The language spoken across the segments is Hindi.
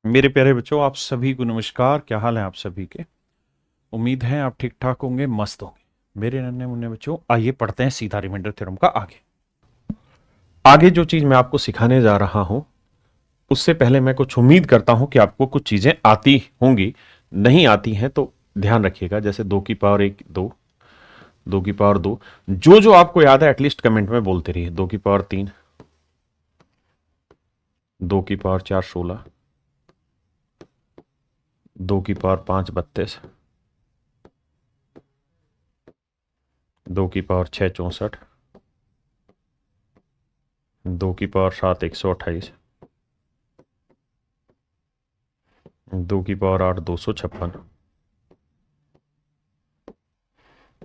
मेरे प्यारे बच्चों, आप सभी को नमस्कार। क्या हाल है आप सभी के? उम्मीद है आप ठीक ठाक होंगे, मस्त होंगे। मेरे नन्हे मुन्ने बच्चों, आइए पढ़ते हैं सीधा रिमाइंडर थ्योरम का आगे। आगे जो चीज मैं आपको सिखाने जा रहा हूं, उससे पहले मैं कुछ उम्मीद करता हूं कि आपको कुछ चीजें आती होंगी। नहीं आती हैं तो ध्यान रखिएगा, जैसे 2 की पावर 1 2, 2 की पावर 2। जो जो आपको याद है एटलीस्ट कमेंट में बोलते रहिए। 2 की पावर 3, 2 की पावर 4 16, 2 की पावर 5 32, 2 की पावर 6 64, 2 की पावर 7 128, 2 की पावर 8 256,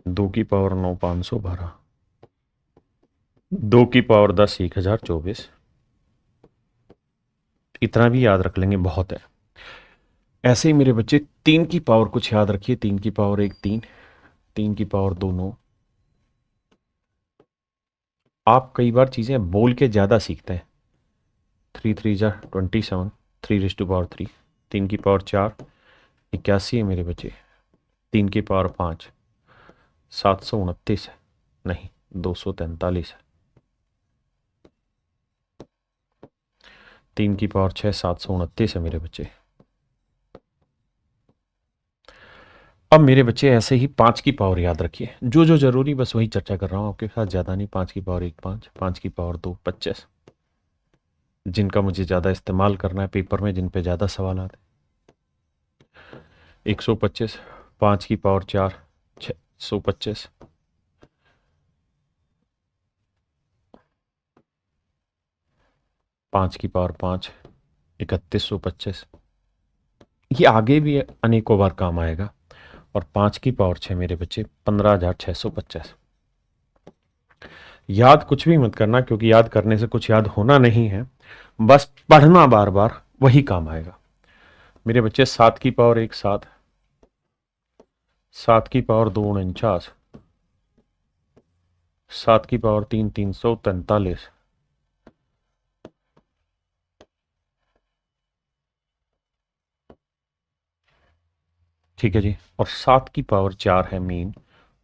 2 की पावर 9 512, 2 की पावर 10 1024। इतना भी याद रख लेंगे बहुत है। ऐसे ही मेरे बच्चे 3 की पावर कुछ याद रखिए। 3 की पावर 1 3, 3 की पावर 2 9। आप कई बार चीजें बोल के ज्यादा सीखते हैं। 3 3 जा 27, 3 3 3, 3 की पावर 4 81 है मेरे बच्चे। 3 की पावर 5 729 है, नहीं 243 है। 3 की पावर 6 729 है मेरे बच्चे। अब मेरे बच्चे ऐसे ही 5 की पावर याद रखिए। जो जो जरूरी बस वही चर्चा कर रहा हूं आपके साथ, ज्यादा नहीं। 5 की पावर 1 5, 5 की पावर 2 25, जिनका मुझे ज्यादा इस्तेमाल करना है पेपर में, जिन पे ज्यादा सवाल आते हैं। 125, 5 की पावर 4 625, 5 की पावर 5 3125। ये आगे भी अनेकों बार काम आएगा। और 5 की पावर 6 मेरे बच्चे 15,650। याद कुछ भी मत करना, क्योंकि याद करने से कुछ याद होना नहीं है, बस पढ़ना बार बार, वही काम आएगा मेरे बच्चे। 7 की पावर 1 7, 7 की पावर 2 49, 7 की पावर 3 343। ठीक है जी। और 7 की पावर 4 है मेन,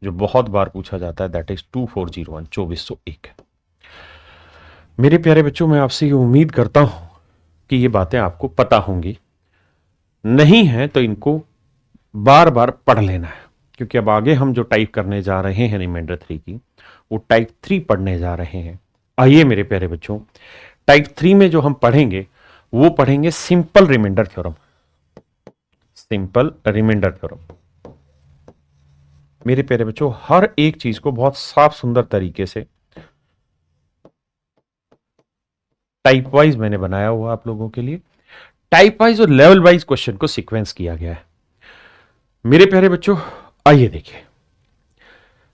जो बहुत बार पूछा जाता है, दैट इज 2401 2401। मेरे प्यारे बच्चों, मैं आपसे ये उम्मीद करता हूं कि ये बातें आपको पता होंगी। नहीं है तो इनको बार बार पढ़ लेना है, क्योंकि अब आगे हम जो टाइप करने जा रहे हैं रिमाइंडर 3 की, वो टाइप 3 पढ़ने जा रहे हैं। आइए मेरे प्यारे बच्चों, टाइप 3 में जो हम पढ़ेंगे वो पढ़ेंगे simple remainder theorem. Simple remainder theorem मेरे प्यारे बच्चों, हर एक चीज को बहुत साफ सुंदर तरीके से टाइप वाइज मैंने बनाया हुआ आप लोगों के लिए। टाइप वाइज और लेवल वाइज क्वेश्चन को सीक्वेंस किया गया है मेरे प्यारे बच्चों। आइए देखिए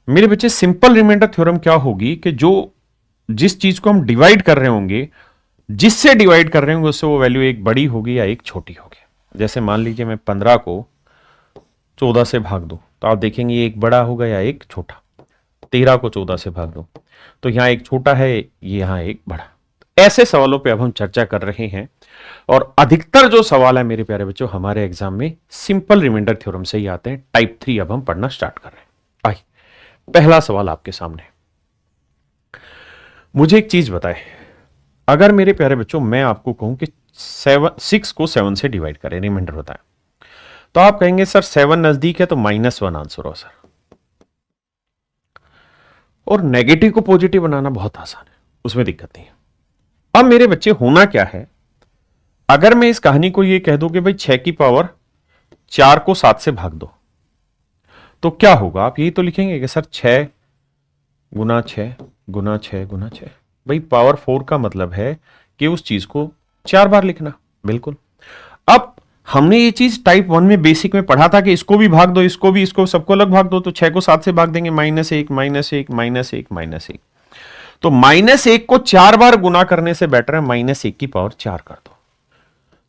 मेरे बच्चे, सिंपल रिमाइंडर थ्योरम क्या होगी कि जो जिस चीज को हम डिवाइड कर रहे होंगे, जिससे डिवाइड कर रहे होंगे, उससे वो वैल्यू एक बड़ी होगी या एक छोटी होगी। जैसे मान लीजिए मैं 15 को 14 से भाग दूं, तो आप देखेंगे ये एक बड़ा होगा या एक छोटा। 13 को 14 से भाग दूं, तो यहां एक छोटा है, ये यहां एक बड़ा। ऐसे सवालों पे अब हम चर्चा कर रहे हैं। और अधिकतर जो सवाल है मेरे प्यारे बच्चों हमारे एग्जाम में सिंपल रिमाइंडर थ्योरम से ही आते हैं। टाइप 3 अब हम पढ़ना स्टार्ट कर रहे हैं। आइए, पहला सवाल आपके सामने। मुझे एक चीज बताए, अगर मेरे प्यारे बच्चों मैं आपको कहूं कि 6 को 7 से डिवाइड करें, रिमाइंडर बताएं, तो आप कहेंगे सर 7 नजदीक है तो -1 आंसर हो सर। और नेगेटिव को पॉजिटिव बनाना बहुत आसान है, उसमें दिक्कत नहीं है। अब मेरे बच्चे होना क्या है, अगर मैं इस कहानी को ये कह दूं कि भाई 6 की पावर 4 को 7 से भाग दो, तो क्या होगा? आप यही तो लिखेंगे कि सर 6 गुना 6 गुना 6 गुना 6। भाई पावर 4 का मतलब है कि उस चीज को 4 बार लिखना। बिल्कुल। अब हमने ये चीज टाइप 1 में बेसिक में पढ़ा था कि इसको भी भाग दो, इसको भी, इसको सबको अलग भाग दो, तो 6 को 7 से भाग देंगे, -1 -1 -1 -1। तो -1 को 4 बार गुना करने से बेटर है -1 की पावर 4 कर दो,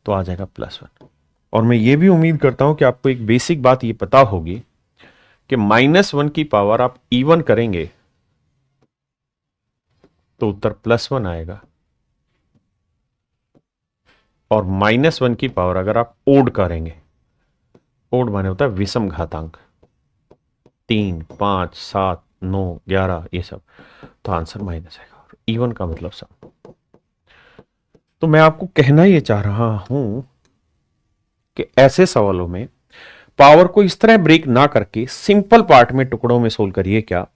तो आ जाएगा +1। और मैं ये भी उम्मीद करता हूं कि आपको एक बेसिक बात ये पता होगी कि -1 की पावर आप इवन करेंगे तो उत्तर +1 आएगा, और -1 की पावर अगर आप ओड करेंगे, ओड माने होता है विषम घातांक, 3, 5, 7, 9, 11 ये सब, तो आंसर माइनस आएगा। और इवन का मतलब सम। तो मैं आपको कहना ये चाह रहा हूं कि ऐसे सवालों में पावर को इस तरह ब्रेक ना करके सिंपल पार्ट में टुकड़ों में सोल्व करिए, क्या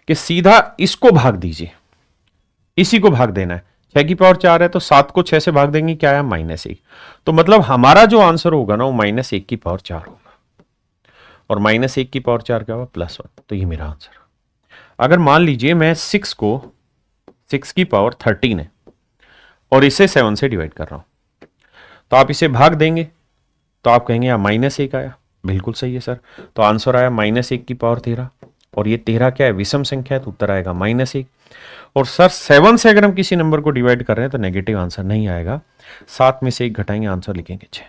कि सीधा इसको भाग दीजिए, इसी को भाग देना है। 6 की पावर 4 है तो 7 को 6 से भाग देंगे, क्या है -1। तो मतलब हमारा जो आंसर होगा ना वो -1 की पावर 4 होगा, और -1 की पावर 4 क्या होगा, +1। तो ये मेरा आंसर। अगर मान लीजिए मैं 6 की पावर 13 है और इसे 7 से डिवाइड कर रहा हूं, तो आप इसे भाग देंगे तो आप कहेंगे यहाँ -1 आया। बिल्कुल सही है सर। तो आंसर आया -1 की पावर 13, और ये 13 क्या है, विषम संख्या है, तो उत्तर आएगा -1। और सर 7 से अगर हम किसी नंबर को डिवाइड कर रहे हैं तो नेगेटिव आंसर नहीं आएगा, 7 में से 1 घटाएंगे, आंसर लिखेंगे 6।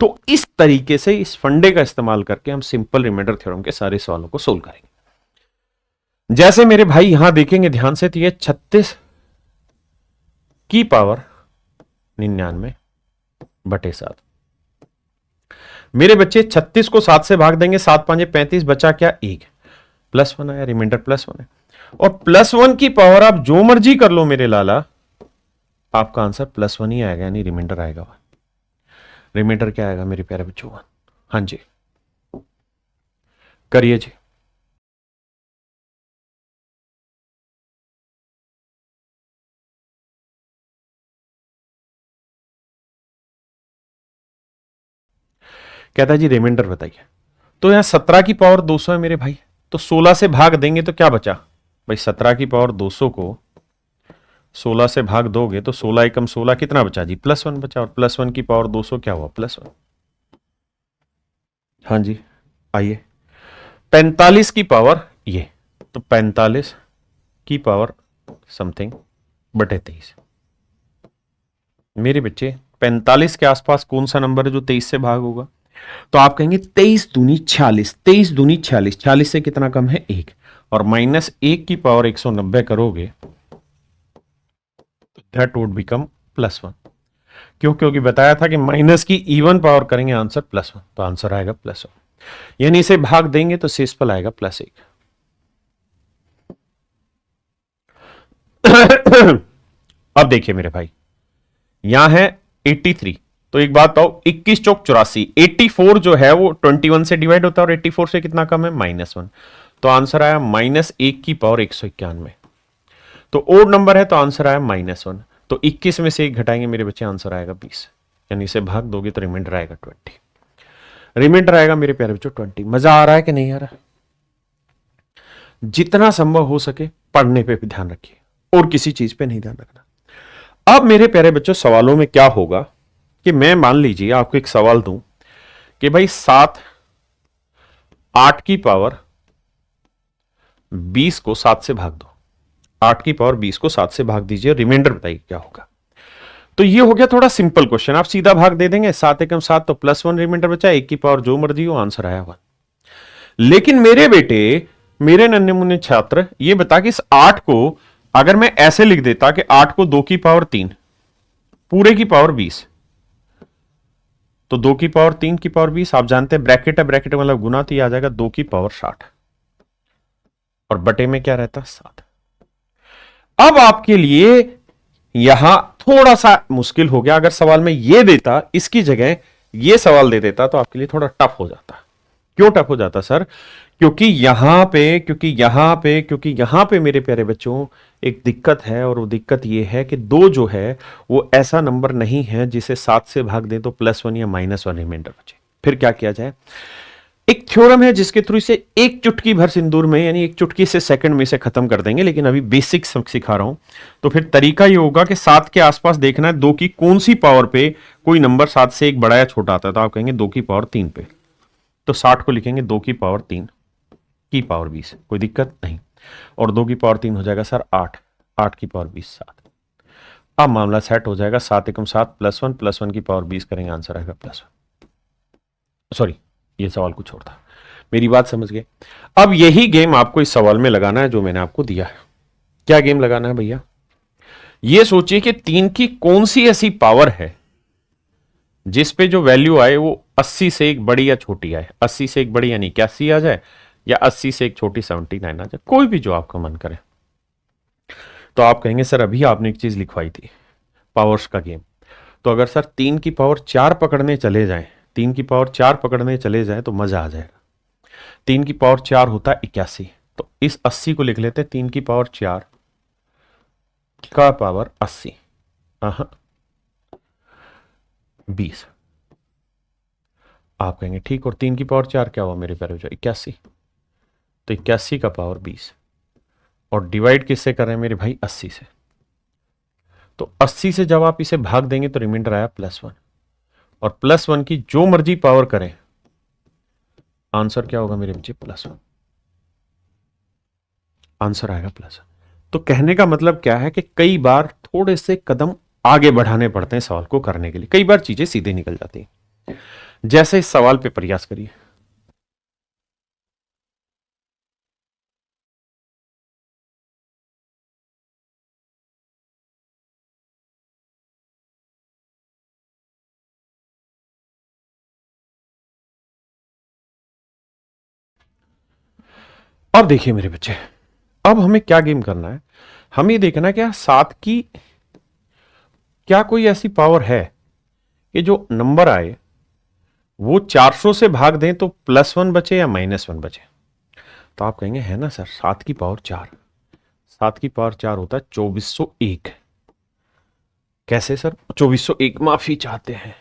तो इस तरीके से इस फंडे का इस्तेमाल करके हम सिंपल रिमाइंडर थ्योरम के सारे सवालों को सोल्व करेंगे। जैसे मेरे भाई यहां देखेंगे ध्यान से, तो ये 36 की पावर 99/7। मेरे बच्चे 36 को 7 से भाग देंगे, 7 5 35, बचा क्या, 1, +1 आया, रिमाइंडर +1 है। और +1 की पावर आप जो मर्जी कर लो मेरे लाला, आपका आंसर +1 ही आएगा, यानी रिमाइंडर आएगा 1। रिमाइंडर क्या आएगा मेरे प्यारे बच्चों, 1। हाँ जी, करिए जी। कहता है जी रिमाइंडर बताइए। तो यहां 17 की पावर 200 है मेरे भाई, तो 16 से भाग देंगे तो क्या बचा भाई, 17 की पावर 200 को 16 से भाग दोगे तो 16 एकम 16 कितना बचा जी, +1 बचा। और +1 की पावर 200 क्या हुआ, +1। हाँ जी, आइए 45 की पावर ये, तो 45 की पावर समथिंग बटे 23। मेरे बच्चे 45 के आसपास कौन सा नंबर है जो 23 से भाग होगा, तो आप कहेंगे 23 दूनी 46, 23 दूनी 46, 46 से कितना कम है, 1, और -1 की पावर 190 करोगे तो दैट वुड बिकम +1। क्यों, क्योंकि बताया था कि माइनस की इवन पावर करेंगे आंसर +1, तो आंसर आएगा +1। यानी इसे भाग देंगे तो शेषफल आएगा +1। अब देखिए मेरे भाई, यहां है 83, तो एक बात बताओ, 21 चौक 84, 84 जो है वो 21 से डिवाइड होता है, और 84 से कितना कम है, -1। तो आंसर आया -1 की पावर 191। तो ओड नंबर है तो आंसर आया -1। तो 21 में से 1 घटाएंगे मेरे बच्चे, आंसर आएगा 20। यानी इसे भाग दोगे तो रिमाइंडर आएगा 20। रिमाइंडर आएगा मेरे प्यारे बच्चों 20। मजा आ रहा है कि नहीं आ रहा? जितना संभव हो सके पढ़ने पे भी ध्यान रखिए और किसी चीज पे नहीं ध्यान रखना। अब मेरे प्यारे बच्चों सवालों में क्या होगा कि मैं मान लीजिए आपको एक सवाल दूं कि भाई 7 8 की पावर 20 को 7 से भाग दो, 8 की पावर 20 को 7 से भाग दीजिए, रिमाइंडर बताइए क्या होगा। तो ये हो गया थोड़ा सिंपल क्वेश्चन, आप सीधा भाग दे देंगे, 7 एकम 7 तो +1 रिमाइंडर बचा, 1 की पावर जो मर्जी हो, आंसर आया 1। लेकिन मेरे बेटे, मेरे नन्हे मुन्ने छात्र, ये बता कि इस 8 को अगर मैं ऐसे लिख देता कि 8 को 2 की पावर 3 पूरे की पावर 20, तो 2 की पावर 3 की पावर 20, आप जानते हैं ब्रैकेट है, ब्रैकेट मतलब गुना, तो आ जाएगा 2 की पावर 60, और बटे में क्या रहता, 7। अब आपके लिए यहां थोड़ा सा मुश्किल हो गया, अगर सवाल में ये देता, इसकी जगह ये सवाल दे देता तो आपके लिए थोड़ा टफ हो जाता। क्यों टफ हो जाता सर? क्योंकि यहां पे मेरे प्यारे बच्चों एक दिक्कत है, और वो दिक्कत ये है कि 2 जो है वो ऐसा नंबर नहीं है जिसे 7 से भाग दें तो +1 या -1 रिमाइंडर बचे। फिर क्या किया जाए? एक थ्योरम है जिसके थ्रू इसे एक चुटकी भर सिंदूर में, यानी एक चुटकी से सेकंड में इसे खत्म कर देंगे, लेकिन अभी बेसिक सिखा रहा हूं। तो फिर तरीका ये होगा कि 7 के आसपास देखना है 2 की कौन सी पावर पे कोई नंबर 7 से एक बड़ा या छोटा आता है, तो आप कहेंगे 2 की पावर 3 पे, तो 60 को लिखेंगे 2 की पावर 3 की पावर 20, कोई दिक्कत नहीं। और 2 की पावर 3 हो जाएगा सर 8, 8 की पावर 20 7। अब मामला सेट हो जाएगा, 7 एकम 7 +1, +1 की पावर 20 करेंगे, आंसर आएगा +1। सॉरी, ये सवाल कुछ और था, मेरी बात समझ गए। अब यही गेम आपको इस सवाल में लगाना है जो मैंने आपको दिया है। क्या गेम लगाना है भैया? ये सोचिए कि 3 की कौन सी ऐसी पावर है जिस पे जो वैल्यू आए वो 80 से एक बड़ी या छोटी आए, 80 से एक बड़ी यानी 81 आ जाए, या 80 से एक छोटी 79 आ जाए, कोई भी जो आपका मन करे। तो आप कहेंगे सर अभी आपने एक चीज लिखवाई थी, पावर्स का गेम। तो अगर सर 3 की पावर 4 पकड़ने चले जाएं, 3 की पावर 4 पकड़ने चले जाएं तो मजा आ जाएगा। 3 की पावर 4 होता है 81, तो इस 80 को लिख लेते हैं 3 की पावर 4 का पावर 80, 20। आप कहेंगे ठीक, और 3 की पावर 4 क्या हुआ मेरे प्यारे, 81, तो 81 का पावर 20, और डिवाइड किससे कर रहे हैं मेरे भाई, 80 से। तो 80 से जब आप इसे भाग देंगे तो रिमाइंडर आया +1, और +1 की जो मर्जी पावर करें, आंसर क्या होगा मेरे बच्चे, +1, आंसर आएगा +1। तो कहने का मतलब क्या है कि कई बार थोड़े से कदम आगे बढ़ाने पड़ते हैं सवाल को करने के लिए, कई बार चीजें सीधे निकल जाती हैं। जैसे इस सवाल पे प्रयास करिए। अब देखिए मेरे बच्चे, अब हमें क्या गेम करना है, हमें देखना है क्या 7 की क्या कोई ऐसी पावर है कि जो नंबर आए वो 400 से भाग दें तो +1 बचे या -1 बचे। तो आप कहेंगे है ना सर, 7 की पावर 4, 7 की पावर 4 होता है 2401। कैसे सर 2401, माफी चाहते हैं।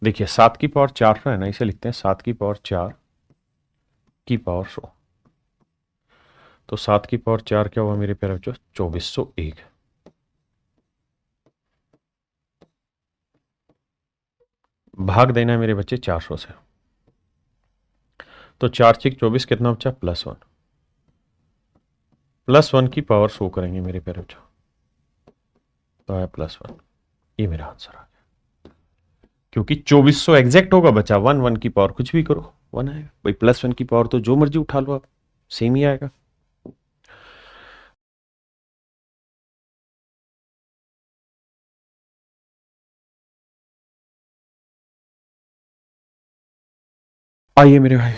देखिए 7 की पावर 4 है ना, इसे लिखते हैं 7 की पावर 4 की पावर 100। तो 7 की पावर 4 क्या हुआ मेरे प्यारे बच्चों, 2401। भाग देना है मेरे बच्चे 400 से, तो 4 6 24 कितना बचा, +1, +1 की पावर शो करेंगे मेरे प्यारे बच्चों, तो आया +1, ये मेरा आंसर आ गया। क्योंकि 2400 एग्जैक्ट होगा, बचा 1, 1 की पावर कुछ भी करो 1 आएगा भाई, +1 की पावर तो जो मर्जी उठा लो आप, सेम ही आएगा। आइए मेरे भाई,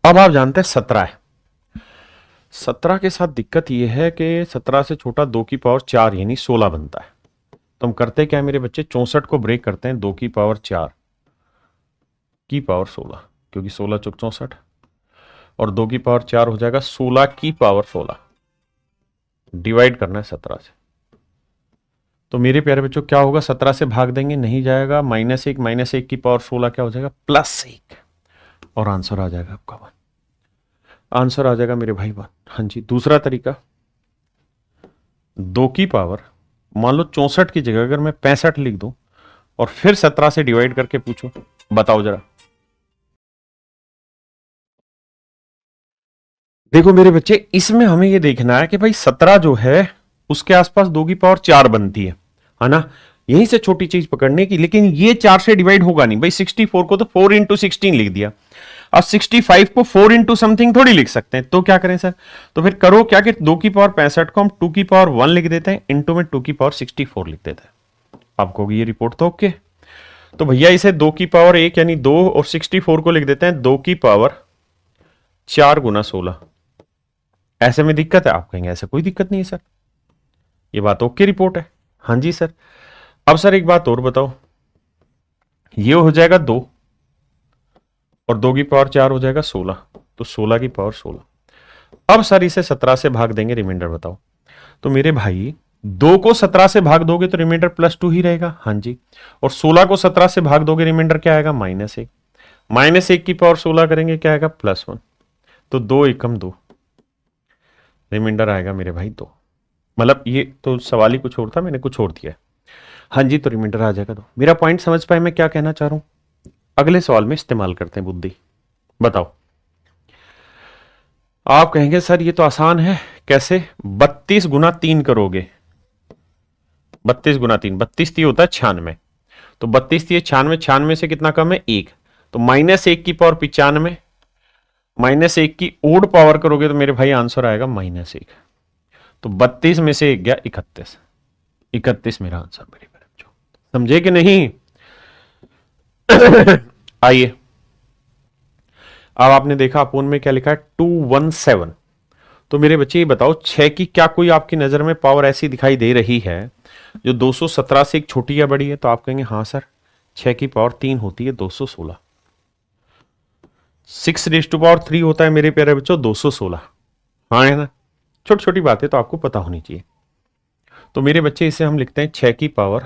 अब आप जानते हैं 17 है। 17 के साथ दिक्कत यह है कि 17 से छोटा 2 की पावर 4 यानी 16 बनता है। तो हम करते क्या है मेरे बच्चे, 64 को ब्रेक करते हैं, 2 की पावर 4 की पावर 16, क्योंकि 16 चौक 64, और 2 की पावर 4 हो जाएगा 16 की पावर 16, डिवाइड करना है 17 से। तो मेरे प्यारे बच्चों क्या होगा, 17 से भाग देंगे नहीं जाएगा, -1, -1 की पावर 16 क्या हो जाएगा, +1, और आंसर आ जाएगा आपका 1, आंसर आ जाएगा मेरे भाई 1। हाँ जी, दूसरा तरीका, 2 की पावर मान लो 64 की जगह अगर मैं 65 लिख दूं और फिर 17 से डिवाइड करके पूछूं, बताओ जरा। देखो मेरे बच्चे, इसमें हमें यह देखना है कि भाई 17 जो है उसके आसपास 2 की पावर 4 बनती है ना, यहीं से छोटी चीज पकड़ने की, लेकिन ये 4 से डिवाइड होगा नहीं भाई। 64 को तो 4 इंटू 16 लिख दिया, अब 65 को 4 इंटू समथिंग थोड़ी लिख सकते हैं, तो क्या करें सर, तो फिर करो क्या कि 2 की पावर 65 को हम 2 की पावर 1 लिख देते हैं, इंटू में 2 की पावर 64 लिख देते हैं। आपको ये रिपोर्ट तो ओके। तो भैया इसे 2 की पावर 1 यानी 2 और 64 को लिख देते हैं 2 की पावर 4 गुना 16। ऐसे में दिक्कत है, आप कहेंगे ऐसा कोई दिक्कत नहीं है सर, ये बात ओके रिपोर्ट है। हाँ जी सर। अब सर एक बात और बताओ, ये हो जाएगा 2 और 2 की पावर 4 हो जाएगा 16, तो 16 की पावर 16। अब सर इसे 17 से भाग देंगे, रिमाइंडर बताओ। तो मेरे भाई 2 को 17 से भाग दोगे तो रिमाइंडर +2 ही रहेगा। हाँ जी, और 16 को 17 से भाग दोगे रिमाइंडर क्या आएगा, -1, -1 की पावर 16 करेंगे क्या आएगा, +1, तो 2 एकम 2, रिमाइंडर आएगा मेरे भाई 2। मतलब ये तो सवाल ही कुछ और था, मैंने कुछ और दिया है। हाँ जी, तो रिमाइंडर आ जाएगा 2। मेरा पॉइंट समझ पाए मैं क्या कहना चाह रहा हूं। अगले सवाल में इस्तेमाल करते हैं बुद्धि, बताओ। आप कहेंगे सर ये तो आसान है, कैसे, 32 गुना 3 करोगे, 32 गुना 3, 32 3 होता है 96, तो 32 3 96, 96 से कितना कम है, 1, तो -1 की पावर 95, -1 की ओड पावर करोगे तो मेरे भाई आंसर आएगा -1, तो 32 में से 1 गया 31, 31 मेरा आंसर मेरे बच्चों। समझे कि नहीं, आइए, अब आपने देखा अपोन में क्या लिखा है 217। तो मेरे बच्चे ये बताओ 6 की क्या कोई आपकी नजर में पावर ऐसी दिखाई दे रही है जो 217 से एक छोटी या बड़ी है? तो आप कहेंगे हाँ सर, 6 की पावर 3 होती है 216। 6 रेज़ टू पावर 3 होता है मेरे प्यारे बच्चों 216। हाँ है ना, छोटी छोटी बातें तो आपको पता होनी चाहिए। तो मेरे बच्चे इसे हम लिखते हैं 6 की पावर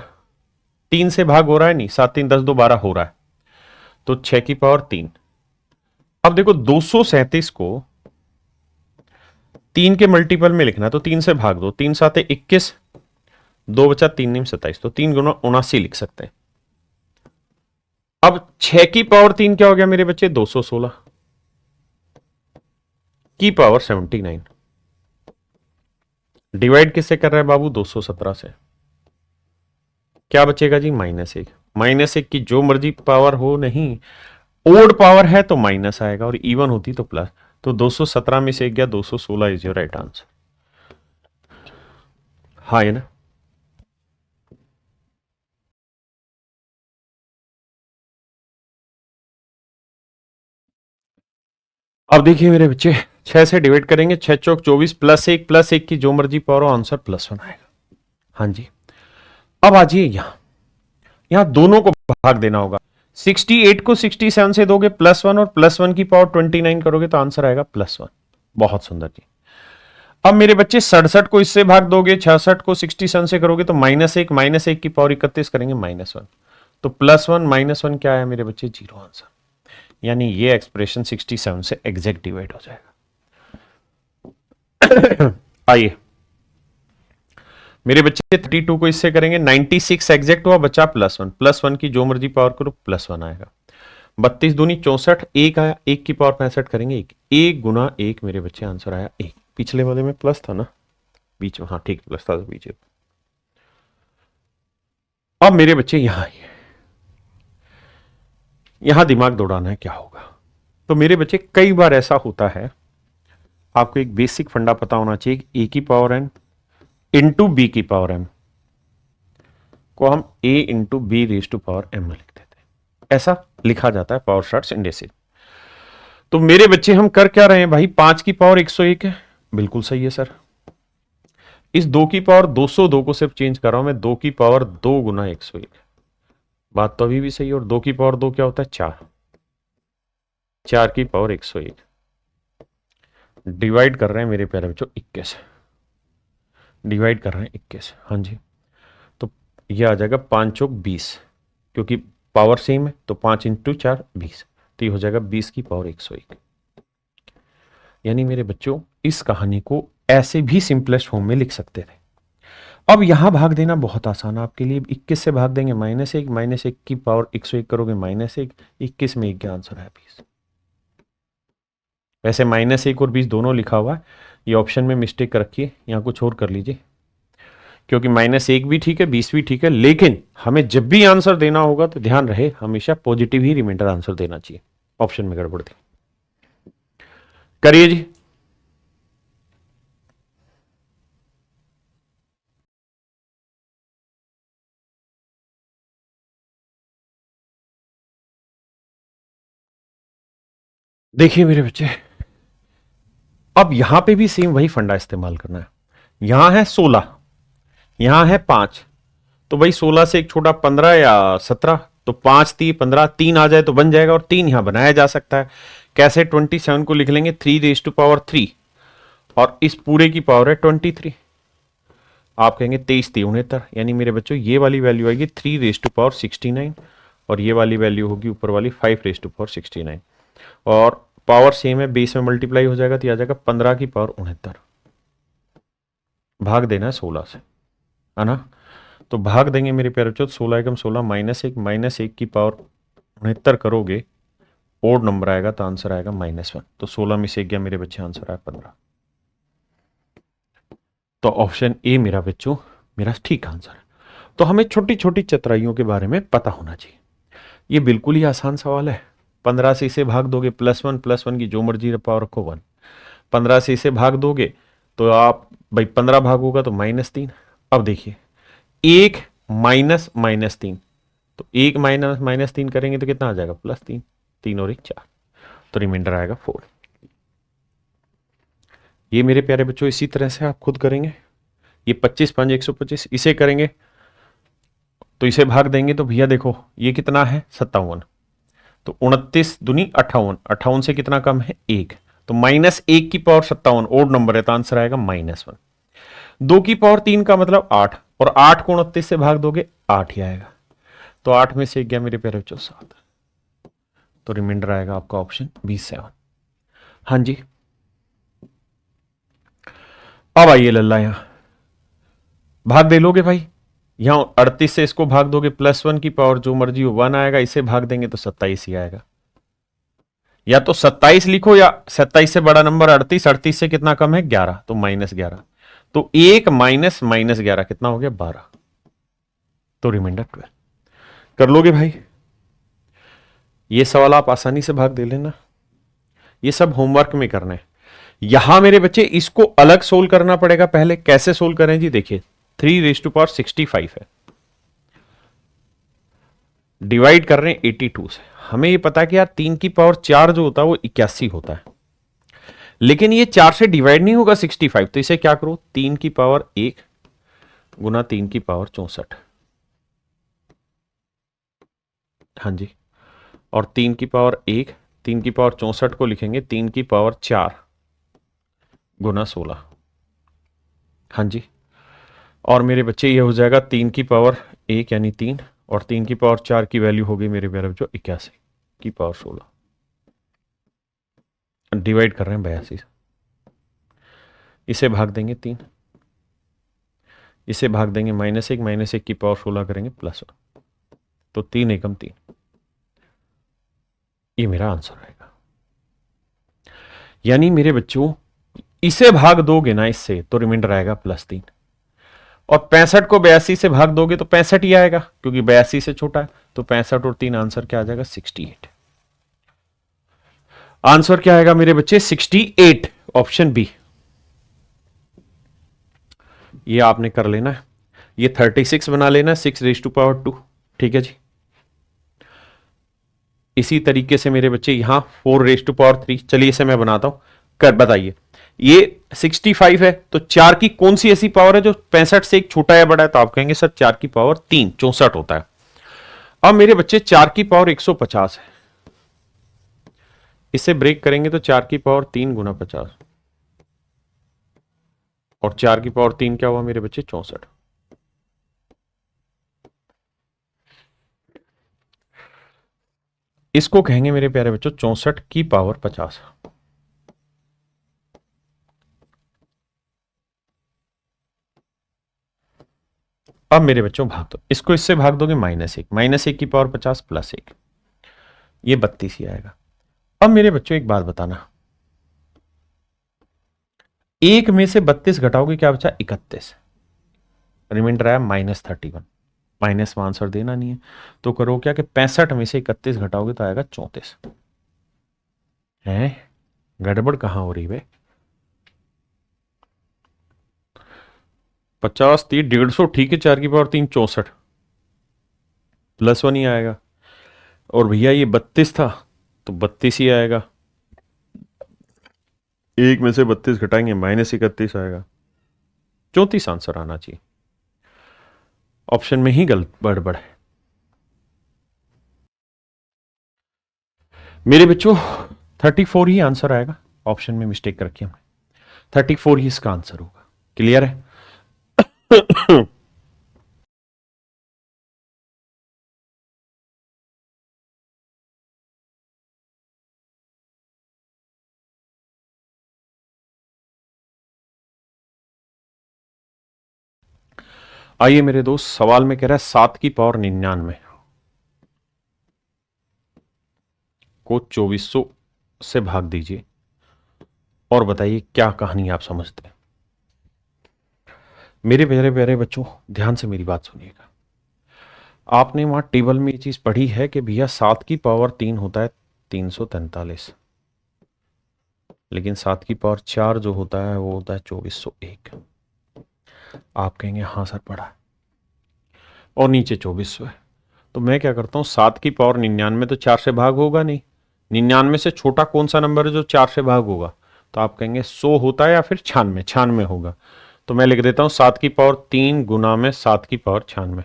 3 से भाग हो रहा है, नहीं 7 3 10 2 12 हो रहा है, तो 6 की पावर 3। अब देखो 237 को 3 के मल्टीपल में लिखना है, तो 3 से भाग दो, 3 7 21, 2 बचा 3 9 27, तो 3 गुना 79 लिख सकते हैं। अब 6 की पावर 3 क्या हो गया मेरे बच्चे? 216 की पावर 79। डिवाइड किससे कर रहा है बाबू? 217 से। क्या बचेगा जी? -1। -1 की जो मर्जी पावर हो, नहीं ओड पावर है तो माइनस आएगा और इवन होती तो प्लस। तो 217 में से एक गया, 216 इज योर राइट आंसर। हाँ है ना। अब देखिए मेरे बच्चे, 6 से डिवाइड करेंगे, 6 चौक 24 प्लस 1 की जो मर्जी पावर हो, आंसर +1 आएगा। हाँ जी। अब आ जाइए यहां दोनों को भाग देना होगा। 68 को 67 से दोगे +1 और +1 की पावर 29 करोगे तो आंसर आएगा +1। बहुत सुंदर जी। अब मेरे बच्चे 67 को इससे भाग दोगे, 66 को 67 से करोगे तो -1 की पावर 31 करेंगे -1। तो +1 -1 क्या है मेरे बच्चे? 0 आंसर। यानी ये एक्सप्रेशन 67 से एग्जैक्ट डिवाइड हो जाएगा। आइए मेरे बच्चे 32 को इससे करेंगे, 96 एग्जैक्ट हुआ, बचा +1। +1 की जो मर्जी पावर करो +1 आएगा। 32 दूनी 64, 1 आया, 1 की पावर 65 करेंगे, 1 गुना 1 मेरे बच्चे आंसर आया 1। पिछले वाले में प्लस था ना बीच में? हाँ ठीक, प्लस था पीछे। अब मेरे बच्चे यहां दिमाग दौड़ाना है, क्या होगा? तो मेरे बच्चे कई बार ऐसा होता है, आपको एक बेसिक फंडा पता होना चाहिए, ए की पावर एन इंटू बी की पावर एम को हम a into b raise to power m में लिख देते हैं। ऐसा लिखा जाता है पावर शॉर्ट्स इंडेसिस। तो मेरे बच्चे हम कर क्या रहे हैं भाई? 5 की पावर 101 है, बिल्कुल सही है सर। इस 2 की पावर 202 को सिर्फ चेंज कर रहा हूं मैं, 2 की पावर 2 गुना 101। बात तो अभी भी सही है। और 2 की पावर 2 क्या होता है? 4। 4 की पावर 101 डिवाइड कर रहे हैं मेरे प्यारे बच्चों 21। डिवाइड कर रहे हैं 21, हाँ जी। तो ये आ जाएगा 5 चौक 20, क्योंकि पावर सेम है तो 5 इंटू 4 20, तो ये हो जाएगा 20 की पावर 101। यानी मेरे बच्चों इस कहानी को ऐसे भी सिंपलेस्ट फॉर्म में लिख सकते थे। अब यहां भाग देना बहुत आसान है आपके लिए। 21 से भाग देंगे -1, -1 की पावर 101 करोगे -1, 21 में 1 का आंसर है 20। वैसे -1 और 20 दोनों लिखा हुआ है, ये ऑप्शन में मिस्टेक रखिए, यहाँ कुछ और कर लीजिए, क्योंकि -1 भी ठीक है 20 भी ठीक है, लेकिन हमें जब भी आंसर देना होगा तो ध्यान रहे हमेशा पॉजिटिव ही रिमाइंडर आंसर देना चाहिए। ऑप्शन में गड़बड़ थी। करिए जी। देखिए मेरे बच्चे, अब यहां पे भी सेम वही फंडा इस्तेमाल करना है। यहां है 16, यहां है 5, तो भाई 16 से एक छोटा 15 या 17, तो 5 3 15, 3 आ जाए तो बन जाएगा, और 3 यहां बनाया जा सकता है। कैसे? 27 को लिख लेंगे 3 रेज टू पावर 3, और इस पूरे की पावर है 23। आप कहेंगे 23 3 69, यानी मेरे बच्चों ये वाली वैल्यू आएगी 3 रेज टू पावर 69, और ये वाली वैल्यू होगी ऊपर वाली 5 रेज टू पावर 69, और पावर सेम है, बेस में मल्टीप्लाई हो जाएगा तो आ जाएगा 15 की पावर 69। भाग देना है 16 से, है ना? तो भाग देंगे मेरे प्यारे बच्चों, 16 एकम 16, -1 की पावर 69 करोगे, ओड नंबर आएगा तो आंसर आएगा -1। तो 16 में से 1 गया मेरे बच्चे, आंसर आया 15। तो ऑप्शन ए मेरा बच्चों मेरा ठीक आंसर है। तो हमें छोटी छोटी चतुराइयों के बारे में पता होना चाहिए। ये बिल्कुल ही आसान सवाल है। 15 से इसे भाग दोगे +1 की जो मर्जी पावर रखो 1। 15 से इसे भाग दोगे तो आप भाई 15 भाग होगा तो -3। अब देखिए 1 -3, तो 1 माइनस माइनस 3 करेंगे तो कितना आ जाएगा, +3, 3 और 1 4, तो रिमाइंडर आएगा 4। ये मेरे प्यारे बच्चों इसी तरह से आप खुद करेंगे। ये 25 5 125, इसे करेंगे तो इसे भाग देंगे तो भैया देखो ये कितना है 57, तो 29 दूनी 58, 58 से कितना कम है 1, तो -1 की पावर 57 ओड नंबर है, तो आंसर आएगा -1। 2 की पावर 3 का मतलब 8, और 8 को 29 से भाग दोगे 8 ही आएगा, तो 8 में से 1 गया मेरे प्यारे बच्चों 7, तो रिमाइंडर आएगा आपका ऑप्शन बी 7। हाँ जी, अब आइए लल्ला, यहां भाग दे लोगे भाई, यहां 38 से इसको भाग दोगे, +1 की पावर जो मर्जी हो 1 आएगा, इसे भाग देंगे तो 27 ही आएगा। या तो 27 लिखो या 27 से बड़ा नंबर 38, 38 से कितना कम है 11, तो -11, तो 1 माइनस -11 कितना हो गया 12, तो रिमाइंडर 12। कर लोगे भाई? ये सवाल आप आसानी से भाग दे लेना, ये सब होमवर्क में करना है। यहां मेरे बच्चे इसको अलग सोल्व करना पड़ेगा पहले। कैसे सोल्व करें जी, देखिए 3⁻65 है, डिवाइड कर रहे हैं 82 से। हमें ये पता है कि यार 3 की पावर 4 जो होता है वो 81 होता है, लेकिन ये 4 से डिवाइड नहीं होगा 65, तो इसे क्या करो 3 की पावर 1 गुना 3 की पावर 64, हाँ जी, और 3 की पावर 1, 3 की पावर 64 को लिखेंगे 3 की पावर 4 गुना 16, हाँ जी, और मेरे बच्चे ये हो जाएगा 3 की पावर 1 यानी 3, और 3 की पावर 4 की वैल्यू होगी मेरे प्यारे बच्चों 81 की पावर 16, डिवाइड कर रहे हैं 82 से। इसे भाग देंगे 3, इसे भाग देंगे -1, -1 की पावर 16 करेंगे +1, तो 3 एकम 3, ये मेरा आंसर आएगा। यानी मेरे बच्चों इसे भाग दोगे ना इससे, तो रिमाइंडर आएगा +3, और 65 को 82 से भाग दोगे तो 65 ही आएगा, क्योंकि 82 से छोटा है, तो 65 और 3 आंसर क्या आ जाएगा 68। आंसर क्या आएगा मेरे बच्चे 68, ऑप्शन बी। ये आपने कर लेना है, ये 36 बना लेना 6⁻², ठीक है जी। इसी तरीके से मेरे बच्चे यहां 4⁻3, चलिए इसे मैं बनाता हूं, कर बताइए। ये 65 है, तो 4 की कौन सी ऐसी पावर है जो 65 से एक छोटा या बड़ा है, तो आप कहेंगे सर 4 की पावर 3 64 होता है। अब मेरे बच्चे 4 की पावर 150 है, इसे ब्रेक करेंगे तो 4 की पावर 3 गुना 50, और 4 की पावर 3 क्या हुआ मेरे बच्चे 64, इसको कहेंगे मेरे प्यारे बच्चों 64 की पावर 50। अब मेरे बच्चों भाग दो, इसको इससे भाग दोगे -1 की पावर 50 +1, ये 32 ही आएगा। अब मेरे बच्चों एक बात बताना, एक में से 32 घटाओगे क्या बचा 31, रिमाइंडर आया -31, माइनस में आंसर देना नहीं है, तो करो क्या कि 65 में से 31 घटाओगे तो आएगा 34। है गड़बड़ कहां हो रही है? 50 30 150 ठीक है, 4 की पावर 3 64, +1 ही आएगा, और भैया ये 32 था तो 32 ही आएगा, एक में से 32 घटाएंगे -31 आएगा, 34 आंसर आना चाहिए। ऑप्शन में ही गलत गड़बड़ है मेरे बच्चों, 34 ही आंसर आएगा, ऑप्शन में मिस्टेक कर रखी हमने, 34 ही इसका आंसर होगा। क्लियर है? आइए मेरे दोस्त, सवाल में कह रहा है 7 की पावर 99 को 2400 से भाग दीजिए और बताइए क्या कहानी आप समझते हैं। मेरे प्यारे प्यारे बच्चों ध्यान से मेरी बात सुनिएगा, आपने वहां टेबल में ये चीज पढ़ी है कि भैया 7 की पावर 3 होता है 343, लेकिन 7 की पावर 4 जो होता है वो होता है 2401। आप कहेंगे हाँ सर पढ़ा है, और नीचे 2400 है, तो मैं क्या करता हूं, 7 की पावर 99 तो 4 से भाग होगा नहीं, 99 से छोटा कौन सा नंबर है जो 4 से भाग होगा? तो आप कहेंगे 100 होता है या फिर 96, 96 होगा। तो मैं लिख देता हूं 7 की पावर 3 गुना में 7 की पावर 96।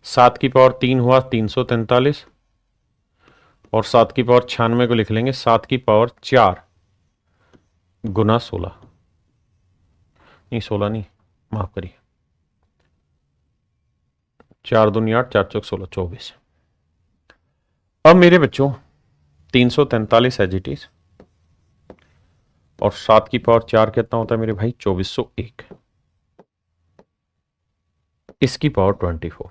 7 की पावर 3 हुआ 343, और 7 की पावर 96 को लिख लेंगे 7 की पावर 4 गुना 16, नहीं 16 नहीं, माफ करिए, 4 दूनी 8, 4 चौक 16, 24। अब मेरे बच्चों 343 एज इट इज, और 7 की पावर 4 कितना होता है मेरे भाई? 2401, इसकी पावर 24,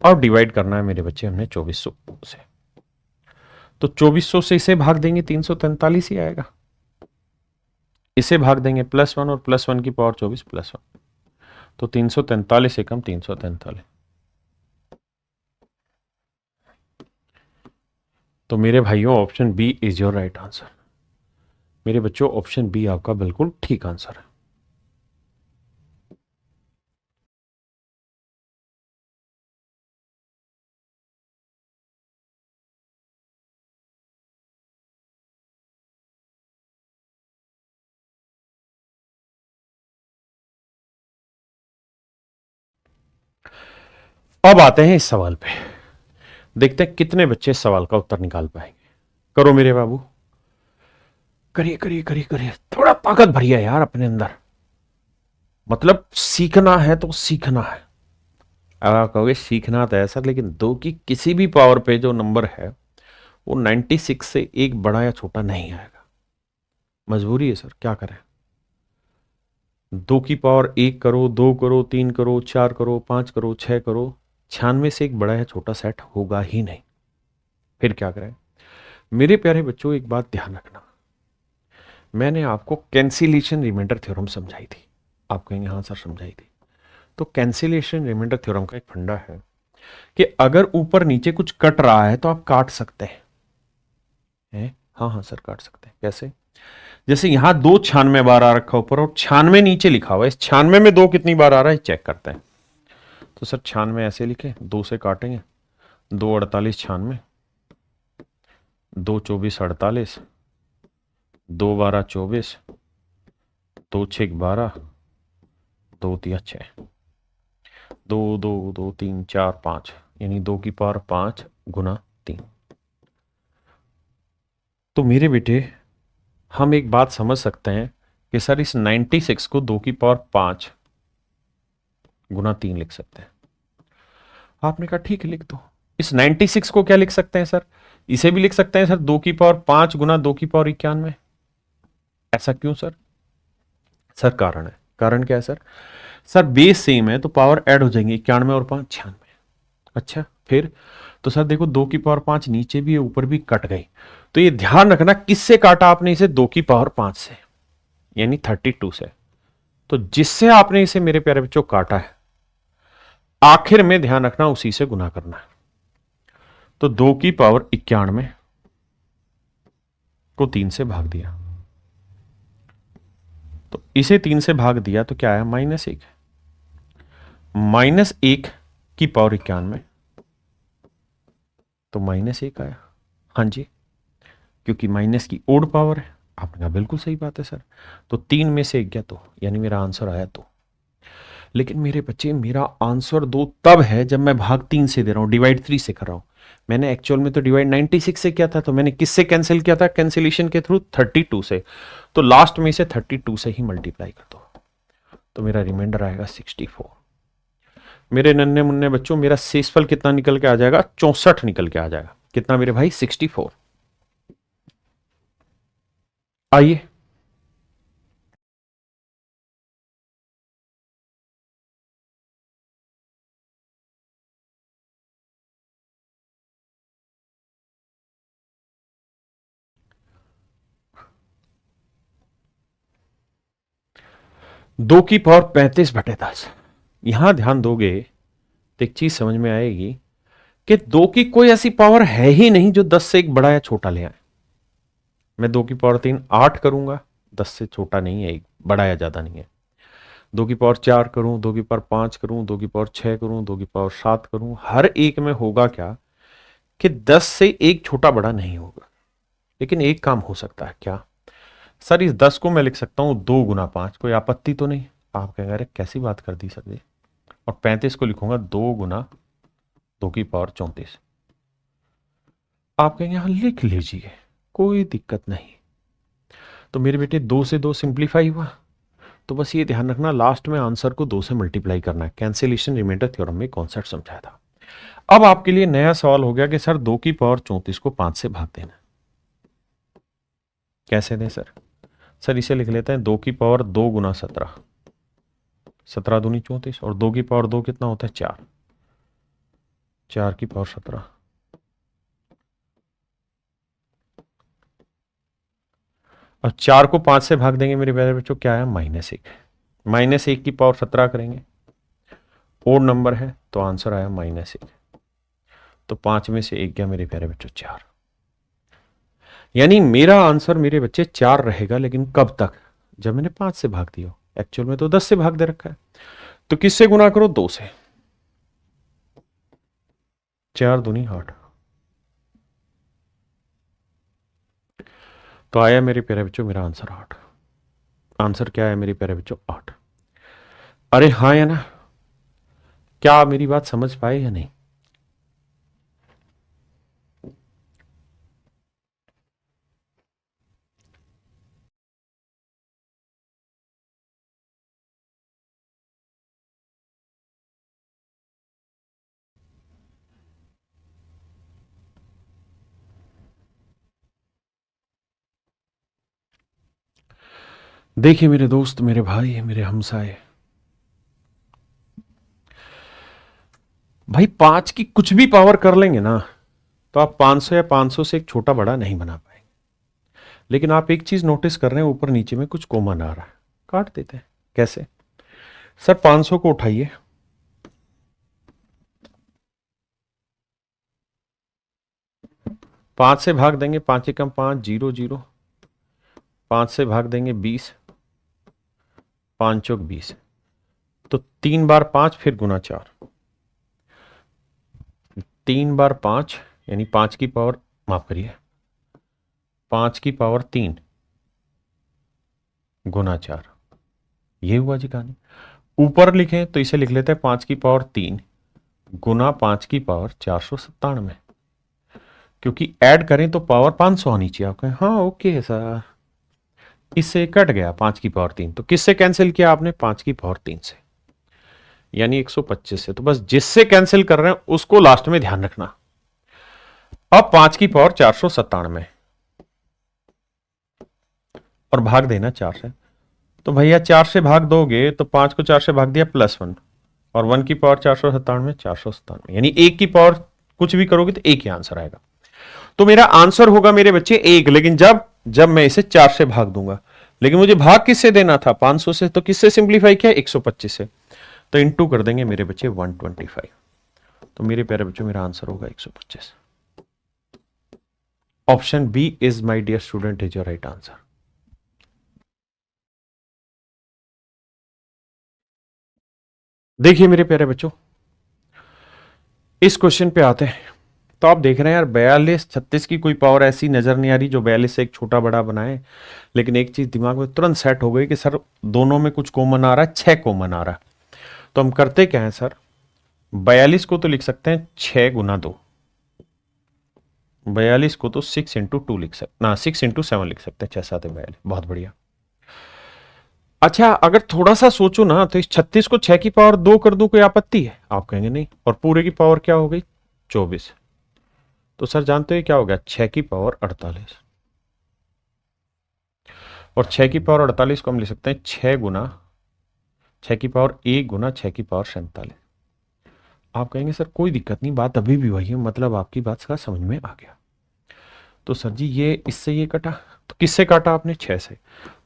और डिवाइड करना है मेरे बच्चे हमने 2400 से। तो 2400 से इसे भाग देंगे 343 ही आएगा, इसे भाग देंगे +1, और +1 की पावर 24 +1, तो 343 से कम 343। तो मेरे भाइयों option b is your right answer. मेरे बच्चों ऑप्शन बी आपका बिल्कुल ठीक आंसर है। अब आते हैं इस सवाल पे, देखते हैं कितने बच्चे इस सवाल का उत्तर निकाल पाएंगे। करो मेरे बाबू, करिए करिए करिए करिए, थोड़ा ताकत भरिए यार अपने अंदर, मतलब सीखना है तो सीखना है। अब आप कहोगे सीखना तो है सर, लेकिन 2 की किसी भी पावर पे जो नंबर है वो 96 से एक बड़ा या छोटा नहीं आएगा, मजबूरी है सर, क्या करें। 2 की पावर 1 करो, 2 करो, 3 करो, 4 करो, 5 करो, 6 करो, 96 से एक बड़ा या छोटा सेट होगा ही नहीं, फिर क्या करें। मेरे प्यारे बच्चों एक बात ध्यान रखना, मैंने आपको कैंसिलेशन रिमाइंडर थ्योरम समझाई थी। आप कहेंगे हाँ सर समझाई थी। तो कैंसिलेशन रिमाइंडर थ्योरम का एक फंडा है कि अगर ऊपर नीचे कुछ कट रहा है तो आप काट सकते हैं। हाँ हाँ सर काट सकते हैं। कैसे? जैसे यहां 2 96 बार आ रखा ऊपर और 96 नीचे लिखा हुआ है, इस 96 में 2 कितनी बार आ रहा है चेक करते हैं। तो सर 96 ऐसे लिखे, 2 से काटेंगे, 2 48 96, 2 24 48, 2 12 24, 2 6 12, 2 3 6, 2 2 2 3 4 5, यानी 2 की पावर 5 गुना 3। तो मेरे बेटे हम एक बात समझ सकते हैं कि सर इस 96 को 2 की पावर 5 गुना 3 लिख सकते हैं। आपने कहा ठीक है लिख दो। इस 96 को क्या लिख सकते हैं सर? इसे भी लिख सकते हैं सर 2 की पावर 5 गुना 2 की पावर 91। ऐसा क्यों सर? सर कारण है। कारण क्या है सर? सर बेस सेम है तो पावर ऐड हो जाएंगे, 91 और 5 96। अच्छा फिर तो सर देखो 2 की पावर 5 नीचे भी है ऊपर भी कट गई, तो ये ध्यान रखना किससे काटा आपने इसे? 2 की पावर 5 से, यानी 32 से। तो जिससे आपने इसे मेरे प्यारे बच्चों काटा है आखिर में ध्यान रखना उसी से गुना करना है। तो 2 की पावर 91 को 3 से भाग दिया, तो इसे 3 से भाग दिया तो क्या आया? -1। -1 की पावर 91, तो -1 आया। हाँ जी, क्योंकि माइनस की ओड पावर है। आपने कहा बिल्कुल सही बात है सर। तो 3 में से 1 गया तो, यानी मेरा आंसर आया 2। लेकिन मेरे बच्चे मेरा आंसर 2 तब है जब मैं भाग 3 से दे रहा हूं, डिवाइड 3 से कर रहा हूं। मैंने एक्चुअल में तो डिवाइड 96 से किया था, तो मैंने किससे कैंसिल किया था? कैंसिलेशन के थ्रू 32 से। तो लास्ट में इसे 32 से ही मल्टीप्लाई कर दो, तो मेरा रिमाइंडर आएगा 64। मेरे नन्हे मुन्ने बच्चों मेरा शेषफल कितना निकल के आ जाएगा? 64 निकल के आ जाएगा। कितना मेरे भाई? 64। आइए दो की पावर 35/10। यहां ध्यान दोगे तो एक चीज समझ में आएगी कि 2 की कोई ऐसी पावर है ही नहीं जो 10 से एक बड़ा या छोटा ले आए। मैं 2 की पावर 3 8 करूंगा, 10 से छोटा नहीं है, एक बड़ा या ज्यादा नहीं है। 2 की पावर 4 करूं, 2 की पावर 5 करूं, 2 की पावर 6 करूं, 2 की पावर 7 करूं, हर एक में होगा क्या कि 10 से एक छोटा बड़ा नहीं होगा। लेकिन एक काम हो सकता है क्या सर, इस 10 को मैं लिख सकता हूं 2 गुना 5, कोई आपत्ति तो नहीं? आप कहेंगे अरे कैसी बात कर दी सर जी। और 35 को लिखूंगा 2 गुना 2 की पावर 34। आप कहेंगे हाँ लिख लीजिए, कोई दिक्कत नहीं। तो मेरे बेटे 2 से 2 सिंप्लीफाई हुआ। तो बस ये ध्यान रखना लास्ट में आंसर को 2 से मल्टीप्लाई करना है। कैंसिलेशन रिमाइंडर थ्योरम में कॉन्सेप्ट समझाया था। अब आपके लिए नया सवाल हो गया कि सर 2 की पावर 34 को 5 से भाग देना। कैसे दें सर? सर इसे लिख लेते हैं 2 की पावर 2 गुना 17, 17 दूनी 34, और 2 की पावर 2 कितना होता है 4, 4 की पावर 17। अब 4 को 5 से भाग देंगे मेरे प्यारे बच्चों, क्या है -1, -1 की पावर 17 करेंगे, ओड नंबर है तो आंसर आया -1। तो 5 में से 1 गया मेरे प्यारे बच्चों 4। यानी मेरा आंसर मेरे बच्चे 4 रहेगा, लेकिन कब तक? जब मैंने 5 से भाग दिया। एक्चुअल में तो 10 से भाग दे रखा है। तो किससे गुना करो? 2 से। 4 दूनी 8। तो आया मेरे प्यारे बच्चों मेरा आंसर 8। आंसर क्या है मेरे प्यारे बच्चों? 8। अरे हाँ या ना? क्या आप मेरी बात समझ पाए या नहीं? देखिए मेरे दोस्त, मेरे भाई, मेरे हमसाए, भाई 5 की कुछ भी पावर कर लेंगे ना तो आप 500 या 500 से एक छोटा बड़ा नहीं बना पाएंगे। लेकिन आप एक चीज नोटिस कर रहे हैं, ऊपर नीचे में कुछ कॉमन आ रहा है, काट देते हैं। कैसे सर? 500 को उठाइए, 5 से भाग देंगे, 5 एकम 5, 0 0, 5 से भाग देंगे 20, 5 चौक 20, तो 3 बार 5 फिर गुना 4, 3 बार 5 यानी 5 की पावर, माफ करिए 5 की पावर 3 गुना 4, ये हुआ जी कहानी। ऊपर लिखें तो इसे लिख लेते हैं 5 की पावर 3 गुना 5 की पावर 497, क्योंकि ऐड करें तो पावर 500 आनी चाहिए। आपका हाँ ओके है सर, इससे कट गया 5 की पावर 3, तो किससे कैंसिल किया आपने? 5 की पावर 3 से, यानी 125 से। तो बस जिससे कैंसिल कर रहे हैं उसको लास्ट में ध्यान रखना। अब 5 की पावर 497 और भाग देना 4 से। तो भैया 4 से भाग दोगे तो 5 को 4 से भाग दिया +1, और 1 की पावर 497, 497, यानी 1 की पावर कुछ भी करोगे तो एक ही आंसर आएगा। तो मेरा आंसर होगा मेरे बच्चे 1, लेकिन जब जब मैं इसे 4 से भाग दूंगा। लेकिन मुझे भाग किससे देना था? 500 से। तो किससे सिंप्लीफाई किया? 125 से। तो इंटू कर देंगे मेरे बच्चे 125। तो मेरे प्यारे बच्चों मेरा आंसर होगा 125। Option b is my dear student is your right answer. देखिए मेरे प्यारे बच्चों, इस क्वेश्चन पे आते हैं। तो आप देख रहे हैं यार 42 36 की कोई पावर ऐसी नजर नहीं आ रही जो 42 से एक छोटा बड़ा बनाए। लेकिन एक चीज दिमाग में तुरंत सेट हो गई कि सर दोनों में कुछ कॉमन आ रहा है, 6 कॉमन आ रहा है। तो हम करते क्या है सर, 42 को तो लिख सकते हैं 6 गुना 2, 42 को तो 6 इंटू 2 लिख सकते ना, 6 इंटू 7 लिख सकते हैं, 6 7 42। बहुत बढ़िया। अच्छा अगर थोड़ा सा सोचो ना तो इस 36 को 6 की पावर 2 कर दूं, कोई आपत्ति है? आप कहेंगे नहीं। और पूरे की पावर क्या हो गई? 24। तो सर जानते हो क्या हो गया? 6 की पावर 48। और 6 की पावर 48 को हम लिख सकते हैं 6 गुना 6 की पावर 1 गुना 6 की पावर 47। आप कहेंगे सर कोई दिक्कत नहीं, बात अभी भी वही है, मतलब आपकी बात का समझ में आ गया। तो सर जी ये इससे ये कटा, तो किससे काटा आपने? 6 से।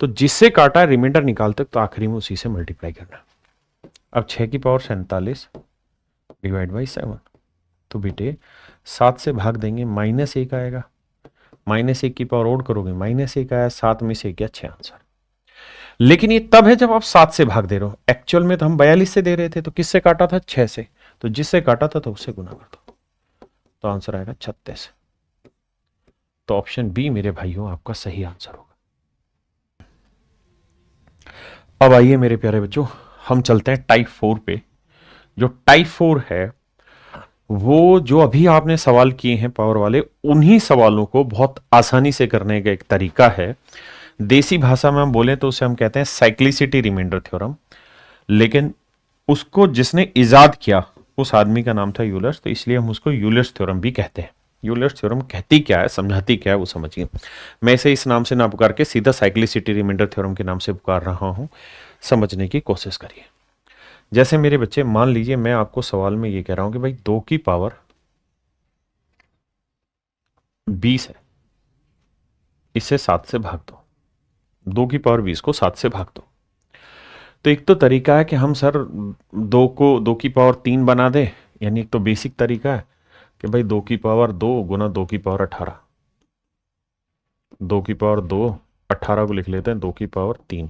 तो जिससे काटा रिमाइंडर निकालते तो आखिरी में उसी से मल्टीप्लाई करना। अब 6 की पावर 47 डिवाइड बाई 7। तो बेटे 7 से भाग देंगे, -1 आएगा, -1 की पावर ओड करोगे -1 आया, 7 में से गया 6 आंसर। लेकिन ये तब है जब आप 7 से भाग दे रहे हो। एक्चुअल में तो हम 42 से दे रहे थे, तो किससे काटा था? 6 से। तो जिससे काटा था तो उससे गुना कर दो, तो आंसर आएगा 36। तो ऑप्शन बी मेरे भाइयों आपका सही आंसर होगा। अब आइए मेरे प्यारे बच्चों, हम चलते हैं टाइप 4 पे। जो टाइप 4 है वो जो अभी आपने सवाल किए हैं पावर वाले, उन्हीं सवालों को बहुत आसानी से करने का एक तरीका है। देसी भाषा में हम बोलें तो उसे हम कहते हैं साइक्लिसिटी रिमाइंडर थ्योरम। लेकिन उसको जिसने इजाद किया उस आदमी का नाम था यूलर्स, तो इसलिए हम उसको यूलर्स थ्योरम भी कहते हैं। यूलर्स थ्योरम कहती क्या है, समझाती क्या है, वो समझिए। मैं इसे इस नाम से ना पुकार के सीधा साइक्लिसिटी रिमाइंडर थ्योरम के नाम से पुकार रहा हूं, समझने की कोशिश करिए। जैसे मेरे बच्चे, मान लीजिए मैं आपको सवाल में ये कह रहा हूं कि भाई 2 की पावर 20 है, इसे 7 से भाग दो। 2 की पावर 20 को 7 से भाग दो। तो एक तो तरीका है कि हम सर 2 को 2 की पावर 3 बना दें, यानी एक तो बेसिक तरीका है कि भाई 2 की पावर 2 गुना 2 की पावर 18। 2 की पावर 2, 18 को लिख लेते हैं 2 की पावर 3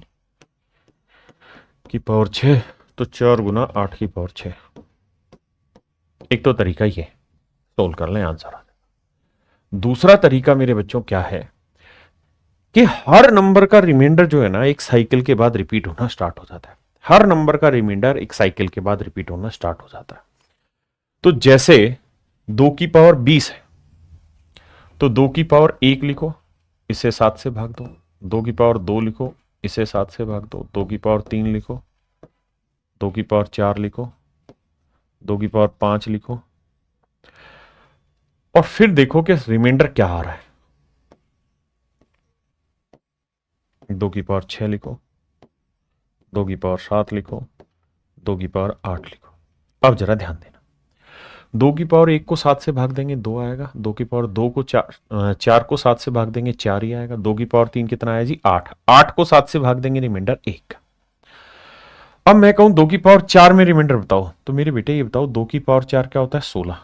की पावर 6, तो 4 गुना 8 की पावर 6। एक तो तरीका ये, सोल्व कर लें, आंसर आ जाए। दूसरा तरीका मेरे बच्चों क्या है कि हर नंबर का रिमाइंडर जो है ना, एक साइकिल के बाद रिपीट होना स्टार्ट हो जाता है। हर नंबर का रिमाइंडर एक साइकिल के बाद रिपीट होना स्टार्ट हो जाता है। तो जैसे 2 की पावर 20 है, तो 2 की पावर 1 लिखो, इसे 7 से भाग दो। 2 की पावर 2 लिखो, इसे 7 से भाग दो। 2 की पावर 3 लिखो, 2 की पावर 4 लिखो, 2 की पावर 5 लिखो, और फिर देखो कि रिमाइंडर क्या आ रहा है। 2 की पावर 6 लिखो, 2 की पावर 7 लिखो, 2 की पावर 8 लिखो। अब जरा ध्यान देना, 2 की पावर 1 को 7 से भाग देंगे 2 आएगा। 2 की पावर 2 को 4 को 7 से भाग देंगे 4 ही आएगा। 2 की पावर 3 कितना आया जी? 8। 8 को 7 से भाग देंगे रिमाइंडर 1। अब मैं कहूं 2 की पावर 4 में रिमाइंडर बताओ, तो मेरे बेटे ये बताओ 2 की पावर 4 क्या होता है? 16।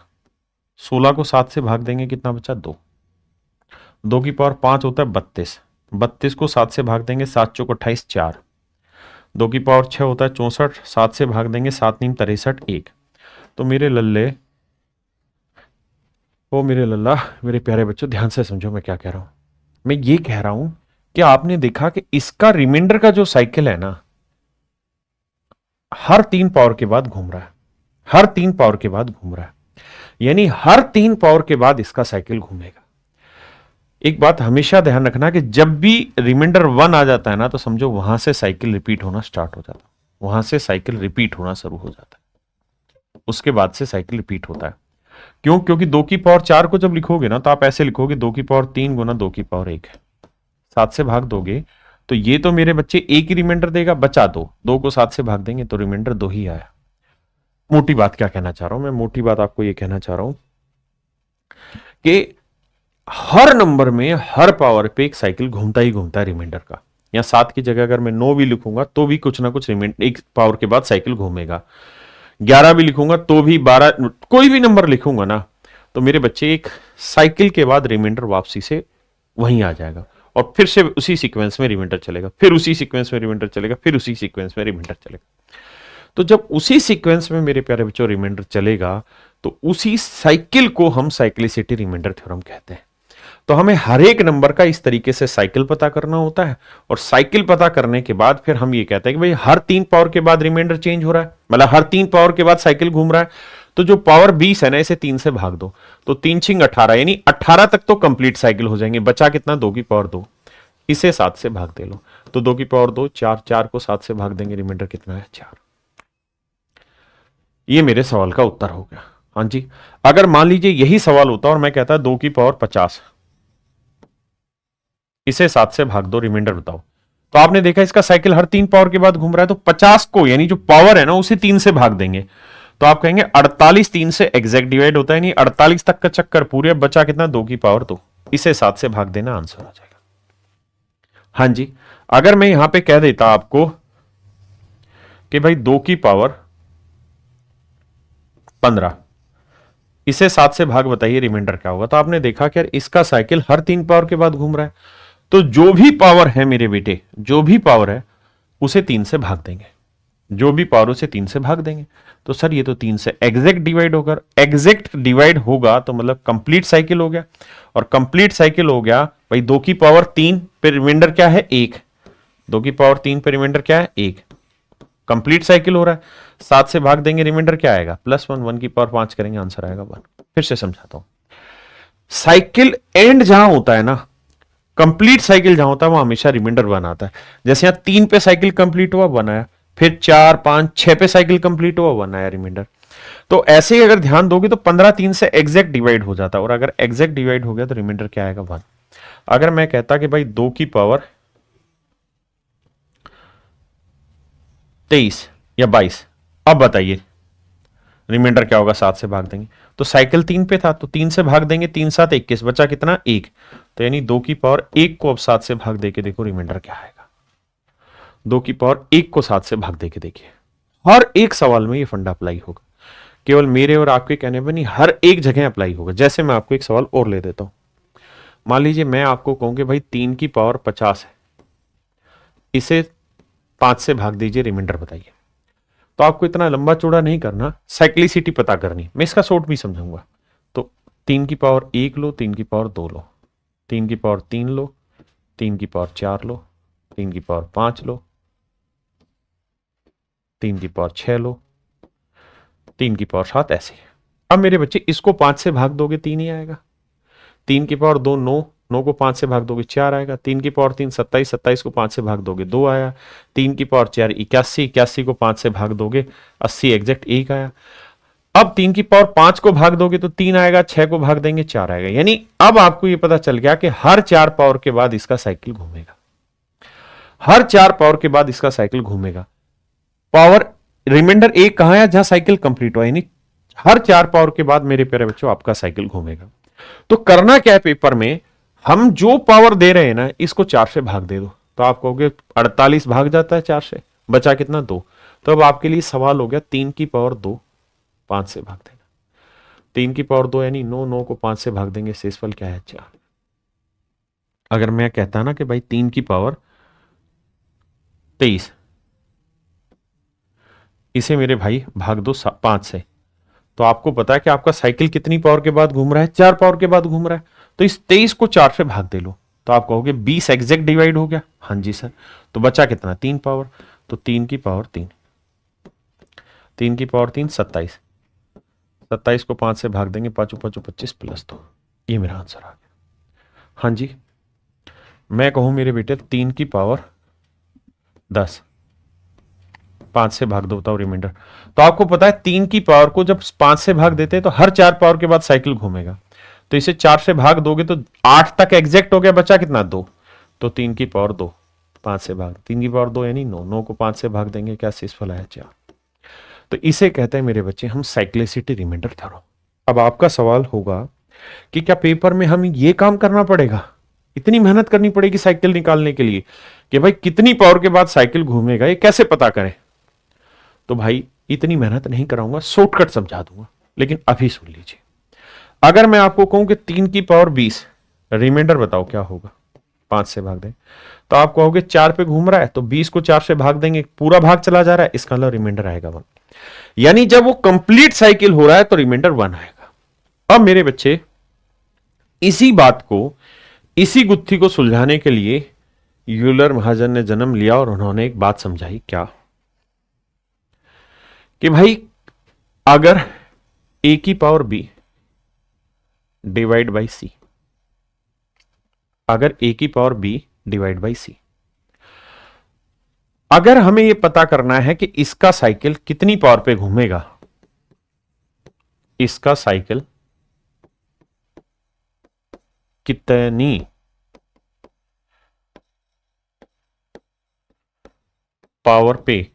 16 को 7 से भाग देंगे, कितना बचा? 2। 2 की पावर 5 होता है 32। 32 को 7 से भाग देंगे, 7 चौक 28, 4। 2 की पावर 6 होता है 64। 7 से भाग देंगे, 7 नीम 63, 1। तो मेरे लल्ले, ओ मेरे लल्ला, मेरे प्यारे बच्चों, ध्यान से समझो मैं क्या कह रहा हूं। मैं ये कह रहा हूं कि आपने देखा कि इसका रिमाइंडर का जो साइकिल है ना, हर 3 पावर के बाद घूम रहा है। हर 3 पावर के बाद घूम रहा है, यानी हर 3 पावर के बाद इसका साइकिल घूमेगा। एक बात हमेशा ध्यान रखना कि जब भी रिमाइंडर 1 आ जाता है ना, तो समझो वहां से साइकिल रिपीट होना स्टार्ट हो जाता है। वहां से साइकिल रिपीट होना शुरू हो जाता है, उसके बाद से साइकिल रिपीट होता है। क्यों? क्योंकि 2 की पावर 4 को जब लिखोगे ना, तो आप ऐसे लिखोगे 2 की पावर 3 गुना 2 की पावर 1 है। 7 से भाग दोगे तो ये तो मेरे बच्चे एक ही रिमाइंडर देगा, बचा 2। 2 को 7 से भाग देंगे तो रिमाइंडर 2 ही आया। मोटी बात क्या कहना चाह रहा हूं मैं? मोटी बात आपको ये कहना चाह रहा हूं कि हर नंबर में हर पावर पे एक साइकिल घूमता ही घूमता है रिमाइंडर का। या 7 की जगह अगर मैं 9 भी लिखूंगा तो भी कुछ ना कुछ रिमाइंडर एक पावर के बाद साइकिल घूमेगा। 11 भी लिखूंगा तो भी, 12, कोई भी नंबर लिखूंगा ना, तो मेरे बच्चे एक साइकिल के बाद रिमाइंडर वापसी से वहीं आ जाएगा, और फिर से उसी सीक्वेंस में रिमाइंडर चलेगा, फिर उसी सीक्वेंस में रिमाइंडर चलेगा, फिर उसी सीक्वेंस में रिमाइंडर चलेगा। तो जब उसी सीक्वेंस में मेरे प्यारे बच्चों रिमाइंडर चलेगा, तो उसी साइकिल को हम साइक्लिसिटी रिमाइंडर थ्योरम कहते हैं। तो हमें हर एक नंबर का इस तरीके से साइकिल पता करना होता है, और साइकिल पता करने के बाद फिर हम ये कहते हैं कि भाई हर 3 पावर के बाद रिमाइंडर चेंज हो रहा है, मतलब हर 3 पावर के बाद साइकिल घूम रहा है। तो जो पावर 20 है ना, इसे 3 से भाग दो, तो 3 छिंग 18, यानी 18 तक तो कंप्लीट साइकिल हो जाएंगे। बचा कितना? 2 की पावर 2, इसे 7 से भाग दे लो, तो 2 की पावर 2, 4। 4 को 7 से भाग देंगे, रिमाइंडर कितना है? 4। ये मेरे सवाल का उत्तर हो गया। हाँ जी, अगर मान लीजिए यही सवाल होता और मैं कहता 2 की पावर 50, इसे 7 से भाग दो, रिमाइंडर बताओ, तो आपने देखा इसका साइकिल हर 3 पावर के बाद घूम रहा है। तो 50 को, यानी जो पावर है ना, उसे 3 से भाग देंगे, तो आप कहेंगे 48 3 से एग्जैक्ट डिवाइड होता है, नहीं 48 तक का चक्कर पूरे। बचा कितना? 2 की पावर 2, इसे 7 से भाग देना, आंसर आ जाएगा। हाँ जी, अगर मैं यहां पे कह देता आपको कि भाई 2 की पावर 15, इसे 7 से भाग, बताइए रिमाइंडर क्या होगा। तो आपने देखा कि यार इसका साइकिल हर 3 पावर के बाद घूम रहा है। तो जो भी पावर है मेरे बेटे, जो भी पावर है, उसे 3 से भाग देंगे, जो भी पावर उसे 3 से भाग देंगे। तो सर ये तो 3 से एग्जैक्ट डिवाइड होगा, एग्जैक्ट डिवाइड होगा तो मतलब कंप्लीट साइकिल हो गया, और कंप्लीट साइकिल हो गया भाई 2 की पावर 3 पे रिमाइंडर क्या है 1, 2 की पावर 3 पे रिमाइंडर क्या है 1, कंप्लीट साइकिल हो रहा है। 7 से भाग देंगे रिमाइंडर क्या आएगा +1, 1 की पावर 5 करेंगे आंसर आएगा 1। फिर से समझाता हूं, साइकिल एंड जहां होता है ना, कंप्लीट साइकिल जहां होता है वहां हमेशा रिमाइंडर 1 आता है। जैसे यहां 3 पे साइकिल कंप्लीट हुआ 1 आया, फिर 4, 5, 6 पे साइकिल कंप्लीट हुआ 1 आया रिमाइंडर। तो ऐसे ही अगर ध्यान दोगे तो 15 3 से एग्जैक्ट डिवाइड हो जाता है, और अगर एग्जैक्ट डिवाइड हो गया तो रिमाइंडर क्या आएगा 1। अगर मैं कहता कि भाई 2 की पावर 23 या 22, अब बताइए रिमाइंडर क्या होगा, 7 से भाग देंगे। तो साइकिल 3 पे था तो 3 से भाग देंगे, 3 7 21, बचा कितना 1। तो यानी 2 की पावर 1 को अब 7 से भाग देके देखो रिमाइंडर क्या आएगा। 2 की पावर 1 को 7 से भाग देके देखिए, हर एक सवाल में ये फंडा अप्लाई होगा, केवल मेरे और आपके कहने पर नहीं, हर एक जगह अप्लाई होगा। जैसे मैं आपको एक सवाल और ले देता हूं, मान लीजिए मैं आपको कहूं कि भाई 3 की पावर 50 है, इसे 5 से भाग दीजिए रिमाइंडर बताइए। तो आपको इतना लंबा चौड़ा नहीं करना, साइक्लिसिटी पता करनी, मैं इसका शॉर्ट भी समझाऊंगा। तो 3 की पावर 1 लो, 3 की पावर 2 लो, 3 की पावर 3 लो, 3 की पावर 4 लो, 3 की पावर 5 लो, 3 की पावर 6 लो, 3 की पावर 7, ऐसे। अब मेरे बच्चे इसको 5 से भाग दोगे 3 ही आएगा, 3 की पावर 2 9, 9 को 5 से भाग दोगे 4 आएगा, 3 की पावर 3 27, 27 को 5 से भाग दोगे 2 आया, 3 की पावर 4 81, 81 को 5 से भाग दोगे 80 एग्जैक्ट 1 आया। अब 3 की पावर 5 को भाग दोगे तो 3 आएगा, 6 को भाग देंगे 4 आएगा। यानी अब आपको यह पता चल गया कि हर 4 पावर के बाद इसका साइकिल घूमेगा, हर 4 पावर के बाद इसका साइकिल घूमेगा। पावर रिमाइंडर 1 कहां है, जहां साइकिल कंप्लीट हुआ, यानी हर 4 पावर के बाद मेरे प्यारे बच्चों आपका साइकिल घूमेगा। तो करना क्या है पेपर में, हम जो पावर दे रहे हैं ना इसको 4 से भाग दे दो, तो आप कहोगे 48 भाग जाता है 4 से, बचा कितना 2। तो अब आपके लिए सवाल हो गया 3 की पावर 2 5 से भाग देना, 3 की पावर 2 यानी 9, 9 को 5 से भाग देंगे, शेषफल क्या है 4। अगर मैं कहता ना कि भाई 3 की पावर 23, इसे मेरे भाई भाग दो 5 से, तो आपको पता है कि आपका साइकिल कितनी पावर के बाद घूम रहा है, 4 पावर के बाद घूम रहा है। तो इस 23 को 4 से भाग दे लो, तो आप कहोगे 20 एग्जैक्ट डिवाइड हो गया, हाँ जी सर। तो बचा कितना 3 पावर, तो 3 की पावर 3, 3 की पावर 3 27, 27 को 5 से भाग देंगे, 5 5 25 +2, ये मेरा आंसर आ गया। हाँ जी, मैं कहूं मेरे बेटे 3 की पावर 10 5 से भाग दो, बताओ रिमाइंडर। तो आपको पता है 3 की पावर को जब 5 से भाग देते हैं तो हर 4 पावर के बाद साइकिल घूमेगा। तो इसे 4 से भाग दोगे तो 8 तक एग्जैक्ट हो गया, बचा कितना 2। तो 3 की पावर 2 5 से भाग, 3 की पावर 2 यानी 9, 9 को 5 से भाग देंगे, क्या शेषफल आया 4। तो इसे कहते हैं मेरे बच्चे हम साइक्लिसिटी रिमाइंडर थ्योरम। अब आपका सवाल होगा कि क्या पेपर में हम ये काम करना पड़ेगा, इतनी मेहनत करनी पड़ेगी साइकिल निकालने के लिए कि भाई कितनी पावर के बाद साइकिल घूमेगा, ये कैसे पता करें। तो भाई इतनी मेहनत नहीं कराऊंगा, शॉर्टकट समझा दूंगा, लेकिन अभी सुन लीजिए। अगर मैं आपको कहूं कि 3 की पावर 20, रिमाइंडर बताओ क्या होगा, 5 से भाग दें, तो आप कहोगे 4 पे घूम रहा है तो 20 को 4 से भाग देंगे, पूरा भाग चला जा रहा है, इसका मतलब रिमाइंडर आएगा 1। यानी जब वो कंप्लीट साइकिल हो रहा है तो रिमाइंडर 1 आएगा। अब मेरे बच्चे इसी बात को, इसी गुत्थी को सुलझाने के लिए यूलर महाजन ने जन्म लिया और उन्होंने एक बात समझाई, क्या कि भाई अगर a की पावर b डिवाइड बाई सी, अगर a की पावर b डिवाइड बाई सी, अगर हमें यह पता करना है कि इसका साइकिल कितनी पावर पे घूमेगा, इसका साइकिल कितनी पावर पे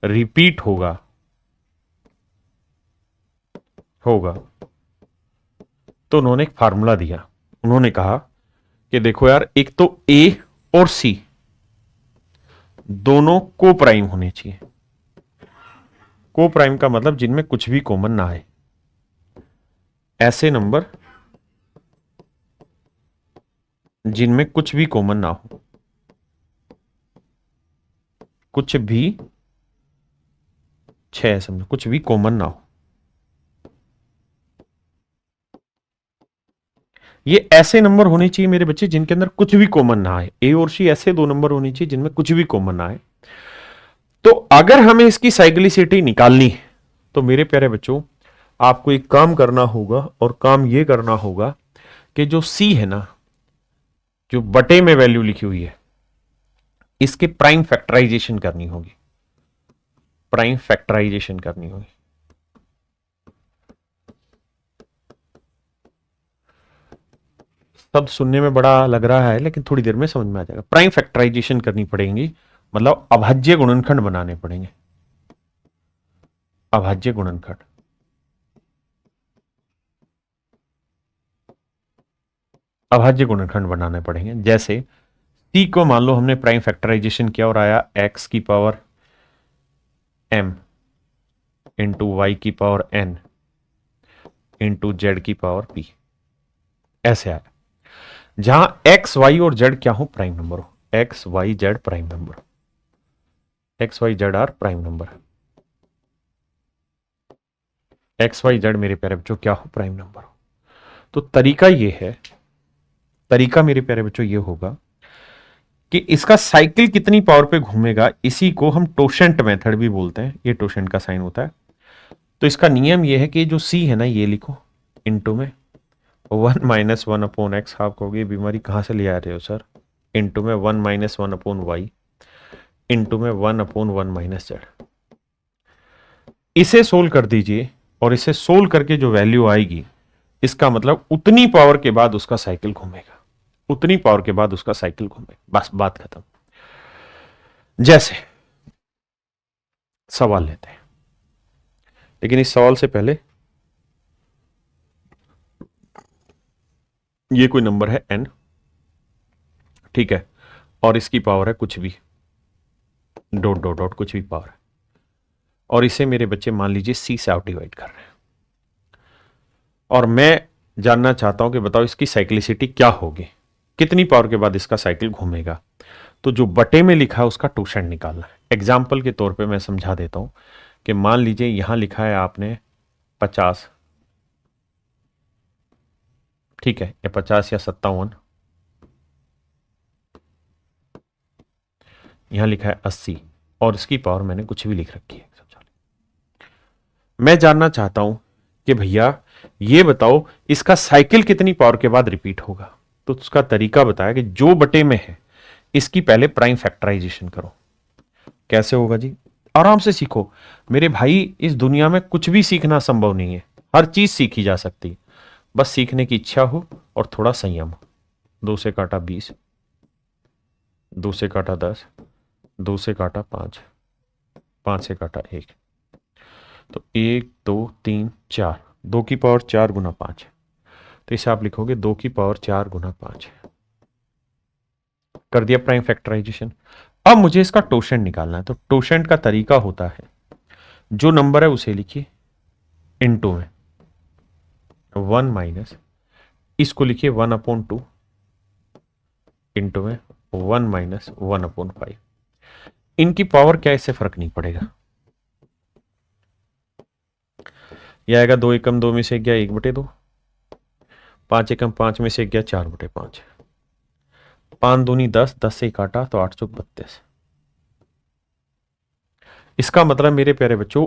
रिपीट होगा तो उन्होंने एक फार्मूला दिया। उन्होंने कहा कि देखो यार, एक तो ए और सी दोनों को प्राइम होने चाहिए। को प्राइम का मतलब जिनमें कुछ भी कॉमन ना आए, ऐसे नंबर जिनमें कुछ भी कॉमन ना हो। कुछ भी 6 है, समझो कुछ भी कॉमन ना हो। ये ऐसे नंबर होने चाहिए मेरे बच्चे जिनके अंदर कुछ भी कॉमन ना आए। ए और सी ऐसे दो नंबर होने चाहिए जिनमें कुछ भी कॉमन ना आए। तो अगर हमें इसकी साइक्लिसिटी निकालनी है तो मेरे प्यारे बच्चों आपको एक काम करना होगा, और काम ये करना होगा कि जो सी है ना, जो बटे में वैल्यू लिखी हुई है, इसके प्राइम फैक्टराइजेशन करनी होगी। प्राइम फैक्टराइजेशन करनी होगी। शब्द सुनने में बड़ा लग रहा है लेकिन थोड़ी देर में समझ में आ जाएगा। प्राइम फैक्टराइजेशन करनी पड़ेगी, मतलब अभाज्य गुणनखंड बनाने पड़ेंगे। अभाज्य गुणनखंड, अभाज्य गुणनखंड बनाने पड़ेंगे। जैसे सी को मान लो हमने प्राइम फैक्टराइजेशन किया और आया एक्स की पावर m इंटू वाई की पावर n इंटू जेड की पावर p, ऐसे आया। जहां एक्स वाई और जेड क्या हो, प्राइम नंबर हो। X y z prime number, x y z are prime number. X y z मेरे प्यारे बच्चों क्या हो, प्राइम नंबर हो। तो तरीका ये है, तरीका मेरे प्यारे बच्चों ये होगा कि इसका साइकिल कितनी पावर पे घूमेगा, इसी को हम टोशेंट मेथड भी बोलते हैं। ये टोशेंट का साइन होता है। तो इसका नियम ये है कि जो सी है ना, ये लिखो इंटू में 1 माइनस 1 अपॉन एक्स। आप कहोगे बीमारी कहां से ले आ रहे हो सर। इंटू में 1 माइनस 1 अपॉन वाई इंटू में 1 अपॉन 1 माइनस जेड। इसे सोल्व कर दीजिए और इसे सोल्व करके जो वैल्यू आएगी, इसका मतलब उतनी पावर के बाद उसका साइकिल घूमेगा, उतनी पावर के बाद उसका साइकिल घूमेगा। बस बात खत्म। जैसे सवाल लेते हैं, लेकिन इस सवाल से पहले ये कोई नंबर है n, ठीक है, और इसकी पावर है कुछ भी, डॉट डॉट डॉट कुछ भी पावर है, और इसे मेरे बच्चे मान लीजिए c से आप डिवाइड कर रहे हैं, और मैं जानना चाहता हूं कि बताओ इसकी साइक्लिसिटी क्या होगी, कितनी पावर के बाद इसका साइकिल घूमेगा। तो जो बटे में लिखा है उसका टोशेंट निकालना है। एग्जाम्पल के तौर पे मैं समझा देता हूं कि मान लीजिए यहां लिखा है आपने 50, ठीक है, या 50 या 57, यहां लिखा है 80, और इसकी पावर मैंने कुछ भी लिख रखी है। मैं जानना चाहता हूं कि भैया ये बताओ इसका साइकिल कितनी पावर के बाद रिपीट होगा। तो उसका तरीका बताया कि जो बटे में है इसकी पहले प्राइम फैक्टराइजेशन करो। कैसे होगा जी, आराम से सीखो मेरे भाई। इस दुनिया में कुछ भी सीखना संभव नहीं है, हर चीज सीखी जा सकती है, बस सीखने की इच्छा हो और थोड़ा संयम हो। 2 से काटा 20, 2 से काटा 10, 2 से काटा 5, 5 से काटा 1, तो 1 2 3 4, 2 की पावर 4 गुना 5, तो इसे आप लिखोगे 2 की पावर 4 गुना 5। कर दिया प्राइम फैक्टराइजेशन। अब मुझे इसका टोशेंट निकालना है। तो टोशेंट का तरीका होता है, जो नंबर है उसे लिखिए इनटू में 1 माइनस, इसको लिखिए 1 अपॉन 2 इंटू में 1 माइनस 1 अपॉन 5। इनकी पावर क्या, इससे फर्क नहीं पड़ेगा। यह आएगा 2 एकम 2 में से गया 1/2, 5 एकम 5 में से गया 4/5, 5 दूनी 10, 10 से काटा तो 8 चौक 32। इसका मतलब मेरे प्यारे बच्चों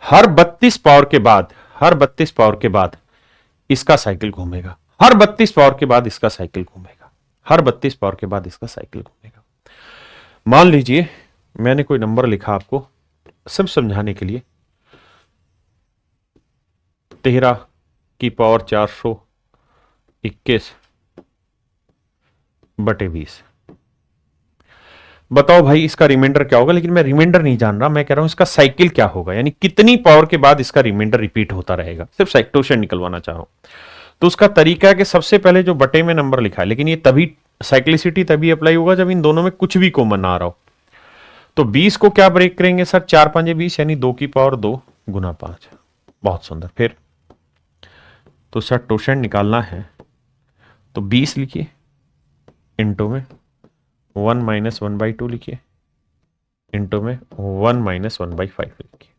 हर 32 पावर के बाद, हर 32 पावर के बाद इसका साइकिल घूमेगा, हर 32 पावर के बाद इसका साइकिल घूमेगा, हर 32 पावर के बाद इसका साइकिल घूमेगा। मान लीजिए मैंने कोई नंबर लिखा आपको सब समझाने के लिए, 13 की पावर 421 बटे 20। बताओ भाई इसका रिमाइंडर क्या होगा। लेकिन मैं रिमाइंडर नहीं जान रहा, मैं कह रहा हूं इसका साइकिल क्या होगा, यानी कितनी पावर के बाद इसका रिमाइंडर रिपीट होता रहेगा। सिर्फ साइक्टोशन निकलवाना चाह रहा हूं। तो उसका तरीका है कि सबसे पहले जो बटे में नंबर लिखा है, लेकिन ये तभी साइक्लिसिटी तभी अप्लाई होगा जब इन दोनों में कुछ भी कॉमन आ रहा हो। तो 20 को क्या ब्रेक करेंगे सर, 4 5 20, यानी 2 की पावर 2 गुना 5। बहुत सुंदर। फिर तो सर टोशेंट निकालना है तो 20 लिखिए इंटू में 1 माइनस 1/2 लिखिए इंटू में 1 - 1/5 लिखिए।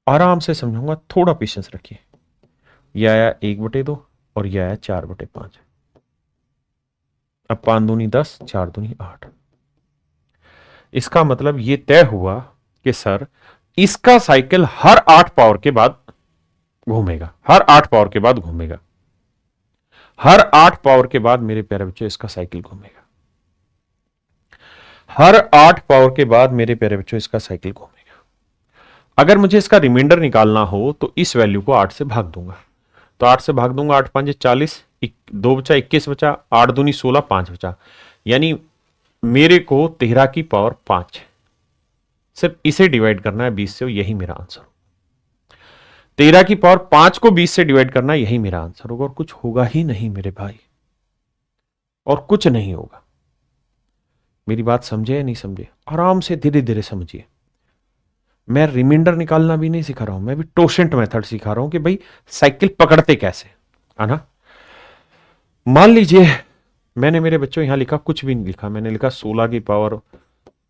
आराम से समझाऊंगा, थोड़ा पेशेंस रखिए। यह आया 1/2 और यह आया 4/5। अब 5 दूनी 10, 4 दूनी 8। इसका मतलब ये तय हुआ कि सर इसका साइकिल हर 8 पावर के बाद घूमेगा, हर 8 पावर के बाद घूमेगा, हर 8 पावर के बाद मेरे प्यारे बच्चों इसका साइकिल घूमेगा, हर 8 पावर के बाद मेरे प्यारे बच्चों इसका साइकिल घूमेगा। अगर मुझे इसका रिमाइंडर निकालना हो तो इस वैल्यू को 8 से भाग दूंगा। तो 8 से भाग दूंगा, 8 5 40, 2 बचा 21 बचा, 8 दूनी 16, 5 बचा। यानी मेरे को 13 की पावर 5 सिर्फ इसे डिवाइड करना है 20 से, यही मेरा आंसर होगा। 13 की पावर 5 को 20 से डिवाइड करना, यही मेरा आंसर होगा। और कुछ होगा ही नहीं मेरे भाई, और कुछ नहीं होगा। मेरी बात समझे या नहीं समझे? आराम से धीरे धीरे समझिए। मैं रिमाइंडर निकालना भी नहीं सिखा रहा हूं, मैं भी टोशेंट मेथड सिखा रहा हूं कि भाई साइकिल पकड़ते कैसे, है ना। मान लीजिए मैंने मेरे बच्चों यहां लिखा, कुछ भी नहीं लिखा, मैंने लिखा 16 की पावर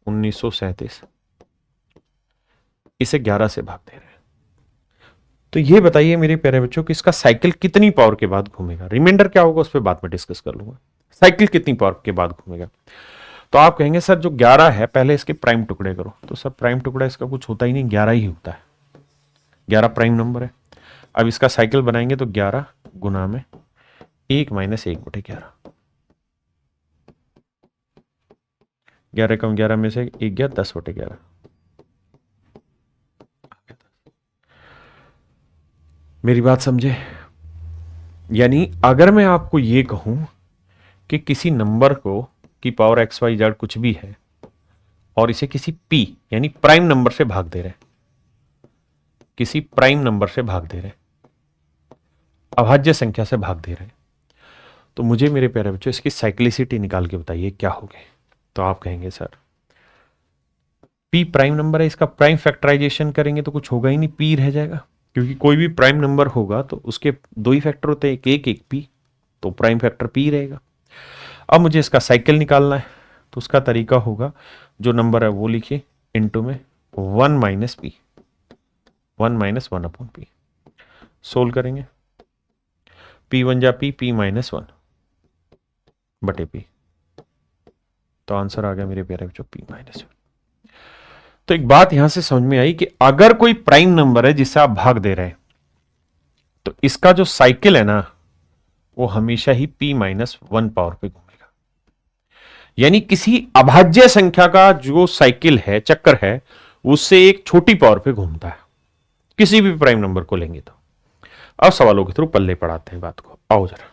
1937, इसे 11 से भाग दे रहे हैं। तो ये बताइए मेरे प्यारे बच्चों कि इसका साइकिल कितनी पावर के बाद घूमेगा। रिमाइंडर क्या होगा उस पर बाद में डिस्कस कर लूंगा। साइकिल कितनी पावर के बाद घूमेगा। तो आप कहेंगे सर जो 11 है पहले इसके प्राइम टुकड़े करो। तो सर प्राइम टुकड़ा इसका कुछ होता ही नहीं, 11 ही होता है। 11 प्राइम नंबर है। अब इसका साइकिल बनाएंगे तो 11 गुना में 1 - 1/11। 11 कम 11 में से 1 गया, 10/11। मेरी बात समझे? यानी अगर मैं आपको ये कहूं कि किसी नंबर को की पावर XYZ कुछ भी है और इसे किसी P यानी प्राइम नंबर से भाग दे रहे हैं, किसी प्राइम नंबर से भाग दे रहे हैं, अभाज्य संख्या से भाग दे रहे हैं, तो मुझे मेरे प्यारे बच्चों इसकी साइक्लिसिटी निकाल के बताइए क्या होगी। तो आप कहेंगे सर P प्राइम नंबर है, इसका प्राइम फैक्टराइजेशन करेंगे तो कुछ होगा ही नहीं, P रह जाएगा। क्योंकि कोई भी प्राइम नंबर होगा तो उसके 2 ही फैक्टर होते हैं, एक P, तो प्राइम फैक्टर P रहेगा। अब मुझे इसका साइकिल निकालना है, तो उसका तरीका होगा जो नंबर है वो लिखिए इंटू में 1 - P, 1 - 1/P। सोल्व करेंगे, P1 जा P, P - 1 बटे P। तो आंसर आ गया मेरे प्यारे बच्चों P - 1। तो एक बात यहां से समझ में आई कि अगर कोई प्राइम नंबर है जिससे आप भाग दे रहे हैं तो इसका जो साइकिल है ना वो हमेशा ही P - 1 पावर पे घूमेगा। यानी किसी अभाज्य संख्या का जो साइकिल है, चक्कर है, उससे एक छोटी पावर पे घूमता है, किसी भी प्राइम नंबर को लेंगे तो। अब सवालों के थ्रू पल्ले पड़ाते हैं बात को। आओ जरा,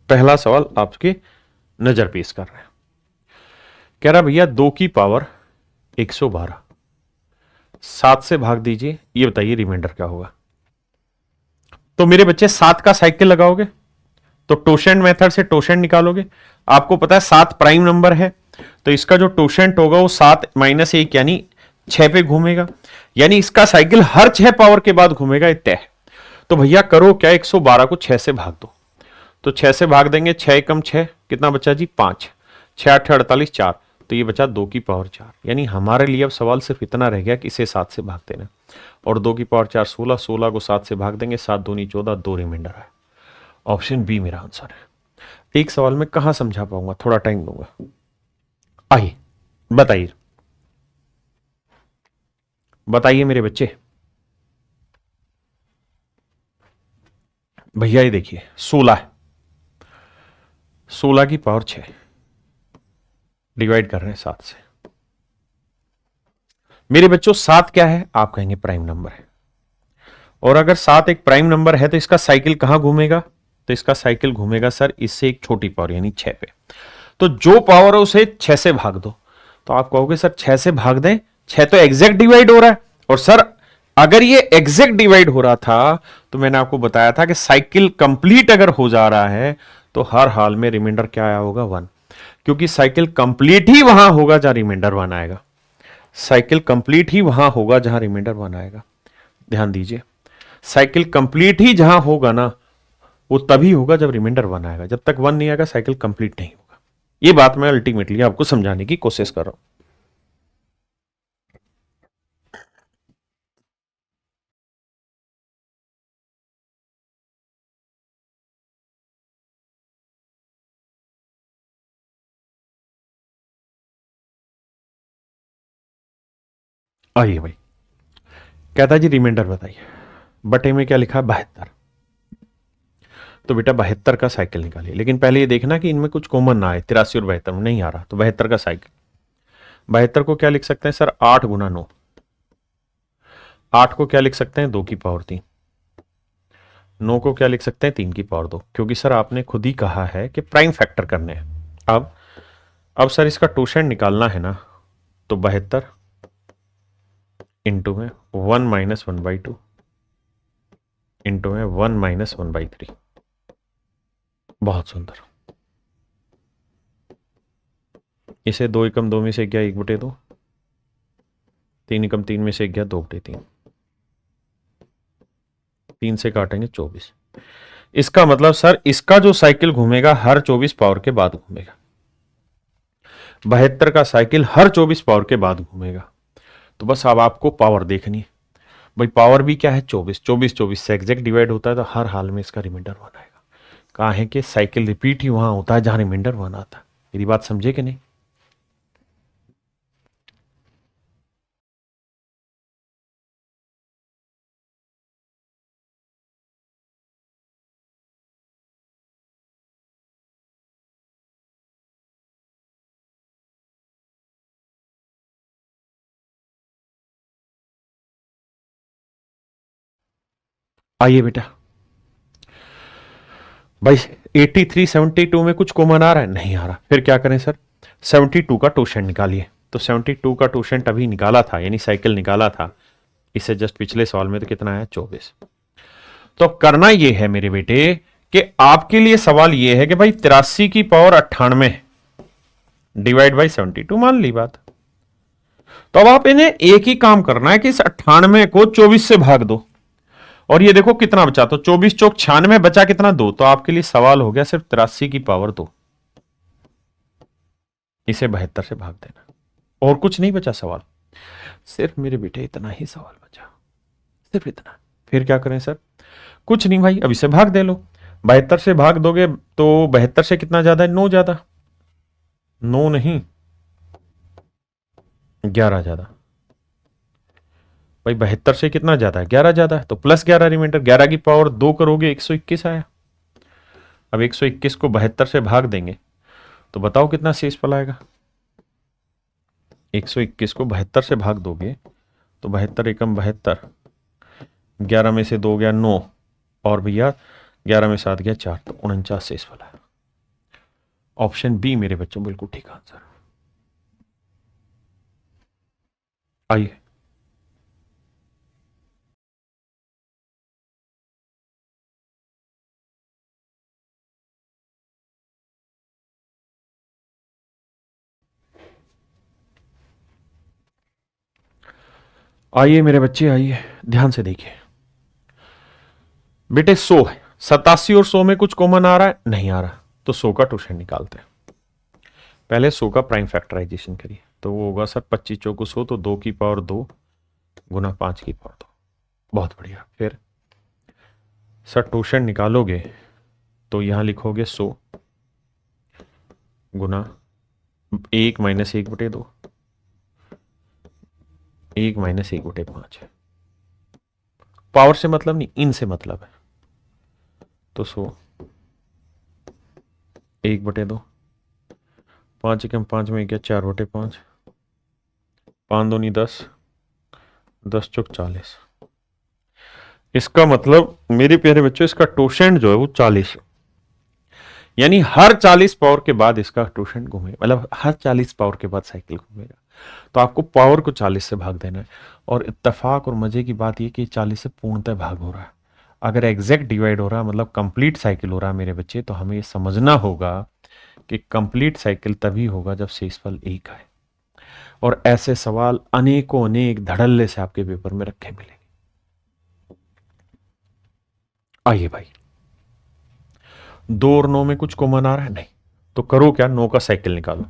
पहला सवाल आपके नजर पेश कर रहे हैं। कह रहा भैया 2 की पावर 112, 7 से भाग दीजिए, ये बताइए रिमाइंडर क्या होगा। तो मेरे बच्चे 7 का साइकिल लगाओगे तो टोशेंट मेथड से टोशेंट निकालोगे। आपको पता है 7 प्राइम नंबर है, तो इसका जो टोशेंट होगा वो 7 - 1 यानी 6 पे घूमेगा। यानी इसका साइकिल हर 6 पावर के बाद घूमेगा, ये तय है। तो भैया करो क्या, 112 को 6 से भाग दो। तो 6 से भाग देंगे, 6 कम 6 कितना बचा जी, 5, 6 8 48 4, तो ये बचा 2 की पावर 4। यानी हमारे लिए अब सवाल सिर्फ इतना रह गया कि इसे 7 से भाग देना, और 2 की पावर 4 16, 16 को 7 से भाग देंगे, 7 दूनी 14, 2 रिमाइंडर है। ऑप्शन बी मेरा आंसर है। एक सवाल में कहां समझा पाऊंगा, थोड़ा टाइम दूंगा। आइए बताइए, बताइए मेरे बच्चे। भैया ये देखिए 16 है, 16 की पावर 6 डिवाइड कर रहे हैं 7 से। मेरे बच्चों 7 क्या है, आप कहेंगे प्राइम नंबर है। और अगर 7 एक प्राइम नंबर है तो इसका साइकिल कहां घूमेगा, तो इसका साइकिल घूमेगा सर इससे एक छोटी पावर यानी 6 पे। तो जो पावर है उसे 6 से भाग दो। तो आप कहोगे सर 6 से भाग दें, 6 तो एग्जैक्ट डिवाइड हो रहा है। और सर अगर ये एग्जैक्ट डिवाइड हो रहा था तो मैंने आपको बताया था कि साइकिल कंप्लीट अगर हो जा रहा है तो हर हाल में रिमाइंडर क्या आया होगा, 1। क्योंकि साइकिल कंप्लीट ही वहां होगा जहां रिमाइंडर 1 आएगा। साइकिल कंप्लीट ही वहां होगा जहां रिमाइंडर 1 आएगा। ध्यान दीजिए, साइकिल कंप्लीट ही जहां होगा ना वो तभी होगा जब रिमाइंडर 1 आएगा। जब तक 1 नहीं आएगा साइकिल कंप्लीट नहीं होगा। ये बात मैं अल्टीमेटली आपको समझाने की कोशिश कर रहा हूं। आइए भाई, कहता जी रिमाइंडर बताइए, बटे में क्या लिखा है 72। तो बेटा 72 का साइकिल निकालिए, लेकिन पहले ये देखना कि इनमें कुछ कॉमन ना आए। 83 और 72 में नहीं आ रहा, तो 72 का साइकिल। 72 को क्या लिख सकते हैं सर, 8 गुना 9। 8 को क्या लिख सकते हैं, 2 की पावर 3। 9 को क्या लिख सकते हैं, 3 की पावर 2, क्योंकि सर आपने खुद ही कहा है कि प्राइम फैक्टर करने हैं। अब सर इसका टोशेंट निकालना है ना, तो 72 इंटू में 1 - 1/2 इंटू में 1 - 1/3। बहुत सुंदर। इसे 2 एकम 2 में से गया 1/2, 3 एकम 3 में से गया 2/3, 3 से काटेंगे 24। इसका मतलब सर इसका जो साइकिल घूमेगा हर 24 पावर के बाद घूमेगा। 72 का साइकिल हर 24 पावर के बाद घूमेगा। तो बस अब आपको पावर देखनी है भाई। पावर भी क्या है, 24। 24 24 से एग्जैक्ट डिवाइड होता है, तो हर हाल में इसका रिमाइंडर 1 आएगा। कहा है कि साइकिल रिपीट ही वहां होता है जहां रिमाइंडर 1 आता है। मेरी बात समझे कि नहीं? आइए बेटा भाई, 83 72 में कुछ कॉमन आ रहा है, नहीं आ रहा। फिर क्या करें सर, 72 का टोशेंट निकालिए। तो 72 का टोशेंट अभी निकाला था, यानी साइकिल निकाला था इससे जस्ट पिछले सवाल में, तो कितना है 24। तो अब करना यह है मेरे बेटे कि आपके लिए सवाल यह है कि भाई 83 की पावर 98 डिवाइड बाई 72, मान ली बात। तो अब आप इन्हें एक ही काम करना है कि इस 98 को 24 से भाग दो, और ये देखो कितना बचा। तो 24 चौक 96, बचा कितना 2। तो आपके लिए सवाल हो गया सिर्फ 83 की पावर 2, इसे 72 से भाग देना, और कुछ नहीं बचा सवाल। सिर्फ मेरे बेटे इतना ही सवाल बचा, सिर्फ इतना। फिर क्या करें सर, कुछ नहीं भाई, अब इसे भाग दे लो। 72 से भाग दोगे तो 72 से कितना ज्यादा है, 9 ज्यादा। 9 नहीं, 11 ज्यादा। भाई 72 से कितना ज्यादा है, 11 ज्यादा है, तो प्लस 11 रिमाइंडर। 11 की पावर 2 करोगे 121 आया। अब 121 को 72 से भाग देंगे तो बताओ कितना शेष फल आएगा। 121 को 72 से भाग दोगे तो 72 एकम 72, 11 में से 2 गया 9, और भैया 11 में 7 गया 4, तो 49 शेष फल है। ऑप्शन बी मेरे बच्चों बिल्कुल ठीक आंसर। आइए, आइए मेरे बच्चे, आइए ध्यान से देखिए। बेटे 100 है, 87 और 100 में कुछ कॉमन आ रहा है, नहीं आ रहा। तो 100 का टोशन निकालते हैं। पहले 100 का प्राइम फैक्टराइजेशन करिए, तो वो होगा सर 25 चौको 100, तो 2 की पावर 2 गुना 5 की पावर 2। बहुत बढ़िया। फिर सर टोशन निकालोगे तो यहां लिखोगे 100 गुना 1 - 1/2, 1 - 1/5। पावर से मतलब नहीं, इन से मतलब है। तो 100 1/2, 5 एकम 5 में गया 4/5, 5 दूनी 10, 10 चौक 40। इसका मतलब मेरे प्यारे बच्चों, इसका टोशेंट जो है वो 40, यानी हर 40 पावर के बाद इसका टोशेंट घूमेगा, मतलब हर 40 पावर के बाद साइकिल घूमेगा। तो आपको पावर को 40 से भाग देना है। और इत्तेफाक और मजे की बात यह कि 40 से पूर्णतः भाग हो रहा है। अगर एग्जैक्ट डिवाइड हो रहा है, मतलब कंप्लीट साइकिल हो रहा है मेरे बच्चे, तो हमें ये समझना होगा कि कंप्लीट साइकिल तभी होगा जब शेषफल 1 आए। और ऐसे सवाल अनेकों अनेक धड़ल्ले से आपके पेपर में रखे मिलेंगे। आइए भाई, 2 और 9 में कुछ कॉमन आ रहा है, नहीं। तो करो क्या, 9 का साइकिल निकालो।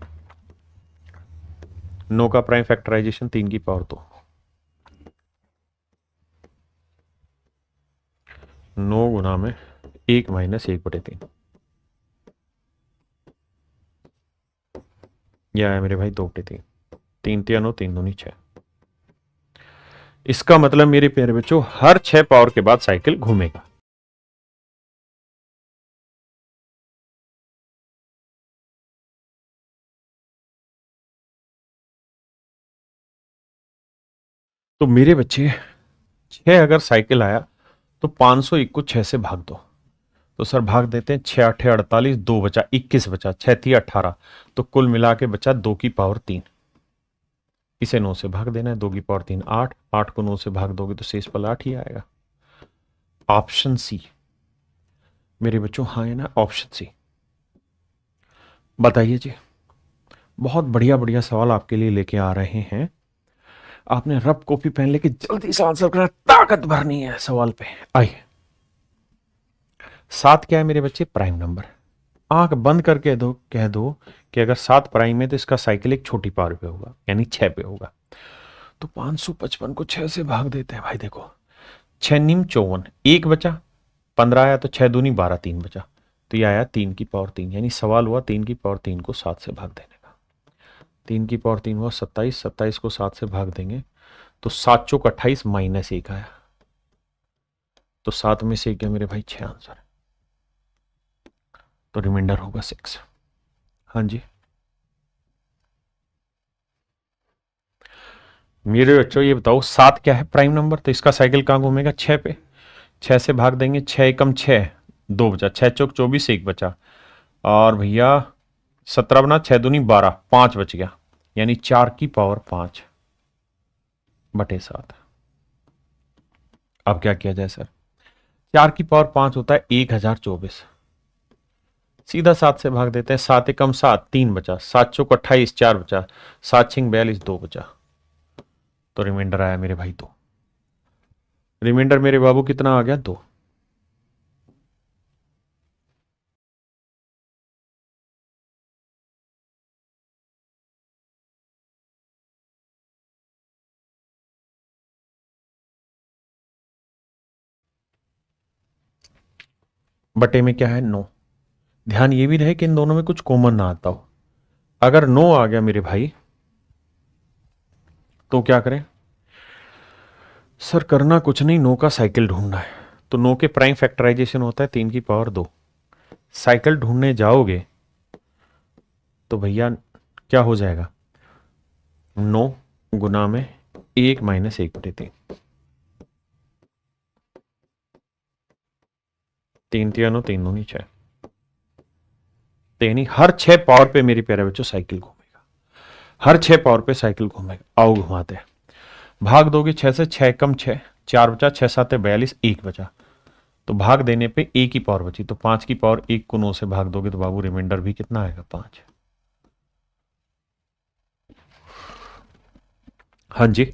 9 का प्राइम फैक्टराइजेशन 3 की पावर 2, 9 गुना में 1 माइनस 1/3, यह है मेरे भाई 2/3, 3 3 9, 3 दूनी 6। इसका मतलब मेरे प्यारे बच्चों हर 6 पावर के बाद साइकिल घूमेगा। तो मेरे बच्चे 6 अगर साइकिल आया तो 501 को 6 से भाग दो। तो सर भाग देते हैं, 6 8 48, 2 बचा 21 बचा, 6 3 18, तो कुल मिला के बचा 2 की पावर 3। इसे 9 से भाग देना है, 2 की पावर 3 8, 8 को 9 से भाग दोगे तो शेष पल 8 ही आएगा। ऑप्शन सी मेरे बच्चों, हाँ है ना, ऑप्शन सी। बताइए जी, बहुत बढ़िया बढ़िया सवाल आपके लिए लेके आ रहे हैं। आपने रब कॉपी पेन लेके जल्दी से आंसर करना, ताकत भरनी है सवाल पे। आइए, 7 क्या है मेरे बच्चे, प्राइम नंबर। आंख बंद करके दो, कह दो कि अगर 7 प्राइम है तो इसका साइकिल एक छोटी पावर पे होगा, यानी 6 पे होगा। तो 555 को 6 से भाग देते हैं भाई। देखो 6 निम 54, 1 बचा, 15 आया तो 6 दूनी 12, 3 बचा, तो ये आया 3 की पावर 3। यानी सवाल हुआ 3 की पावर 3 को 7 से भाग देने का। 3 की पावर 3 हुआ 27, 27 को 7 से भाग देंगे तो 7 चौक 28 माइनस 1 आया। तो 7 में से क्या मेरे भाई, 6 आंसर, तो रिमाइंडर होगा 6। हाँ जी मेरे बच्चों, ये बताओ 7 क्या है, प्राइम नंबर, तो इसका साइकिल कहां घूमेगा, 6 पे। 6 से भाग देंगे, 6 एकम 6, 2 बचा, 6 चौक 24, 1 बचा, और भैया 17 बना, 6 दूनी 12, 5 बच गया, यानी 4 की पावर 5 बटे 7। अब क्या किया जाए सर, 4 की पावर 5 होता है 1024, सीधा 7 से भाग देते हैं, 7 एकम 7, 3 बचा, 7 चौक 28, 4 बचा, 7 छिंग 42, 2 बचा, तो रिमाइंडर आया मेरे भाई 2। रिमाइंडर मेरे बाबू कितना आ गया, 2। बटे में क्या है, 9। ध्यान ये भी रहे कि इन दोनों में कुछ कॉमन ना आता हो। अगर 9 आ गया मेरे भाई तो क्या करें सर, करना कुछ नहीं, 9 का साइकिल ढूंढना है। तो 9 के प्राइम फैक्टराइजेशन होता है 3 की पावर 2। साइकिल ढूंढने जाओगे तो भैया क्या हो जाएगा, 9 गुना में 1 माइनस 1/3, 3 3 9, 3 दूनी 6, यानी हर 6 पावर पे मेरे प्यारे बच्चों साइकिल घूमेगा, हर 6 पावर पे साइकिल घूमेगा। आओ घुमाते हैं, भाग दोगे 6 से, 6 कम 6, 4 बचा, 6 7 42, 1 बचा, तो भाग देने पे ए की पावर बची, तो 5 की पावर 1 को 9 से भाग दोगे तो बाबू रिमाइंडर भी कितना आएगा, 5। हाँ जी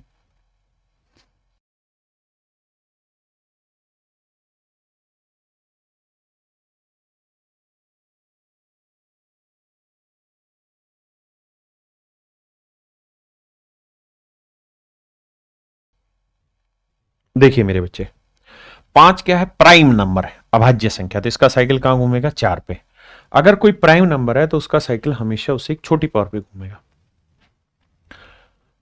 देखिए मेरे बच्चे, 5 क्या है, प्राइम नंबर है, अभाज्य संख्या, तो इसका साइकिल कहां घूमेगा, 4 पे। अगर कोई प्राइम नंबर है तो उसका साइकिल हमेशा उससे एक छोटी पावर पे घूमेगा।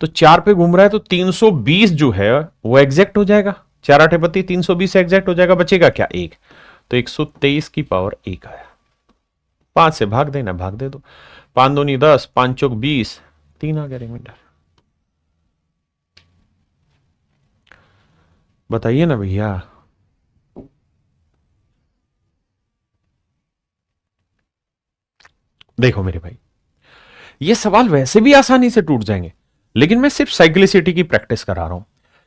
तो 4 पे घूम रहा है तो 320 जो है वो एग्जैक्ट हो जाएगा, 4 8 32, 320 एग्जैक्ट हो जाएगा, बचेगा क्या, 1। तो 123 की पावर 1 आया। 5 से भाग देना, भाग दे दो, 5 दूनी 10, 5 चौक 20, 3 आ गया रिमाइंडर। बताइए ना भैया। देखो मेरे भाई, ये सवाल वैसे भी आसानी से टूट जाएंगे, लेकिन मैं सिर्फ साइक्लिसिटी की प्रैक्टिस करा रहा हूं।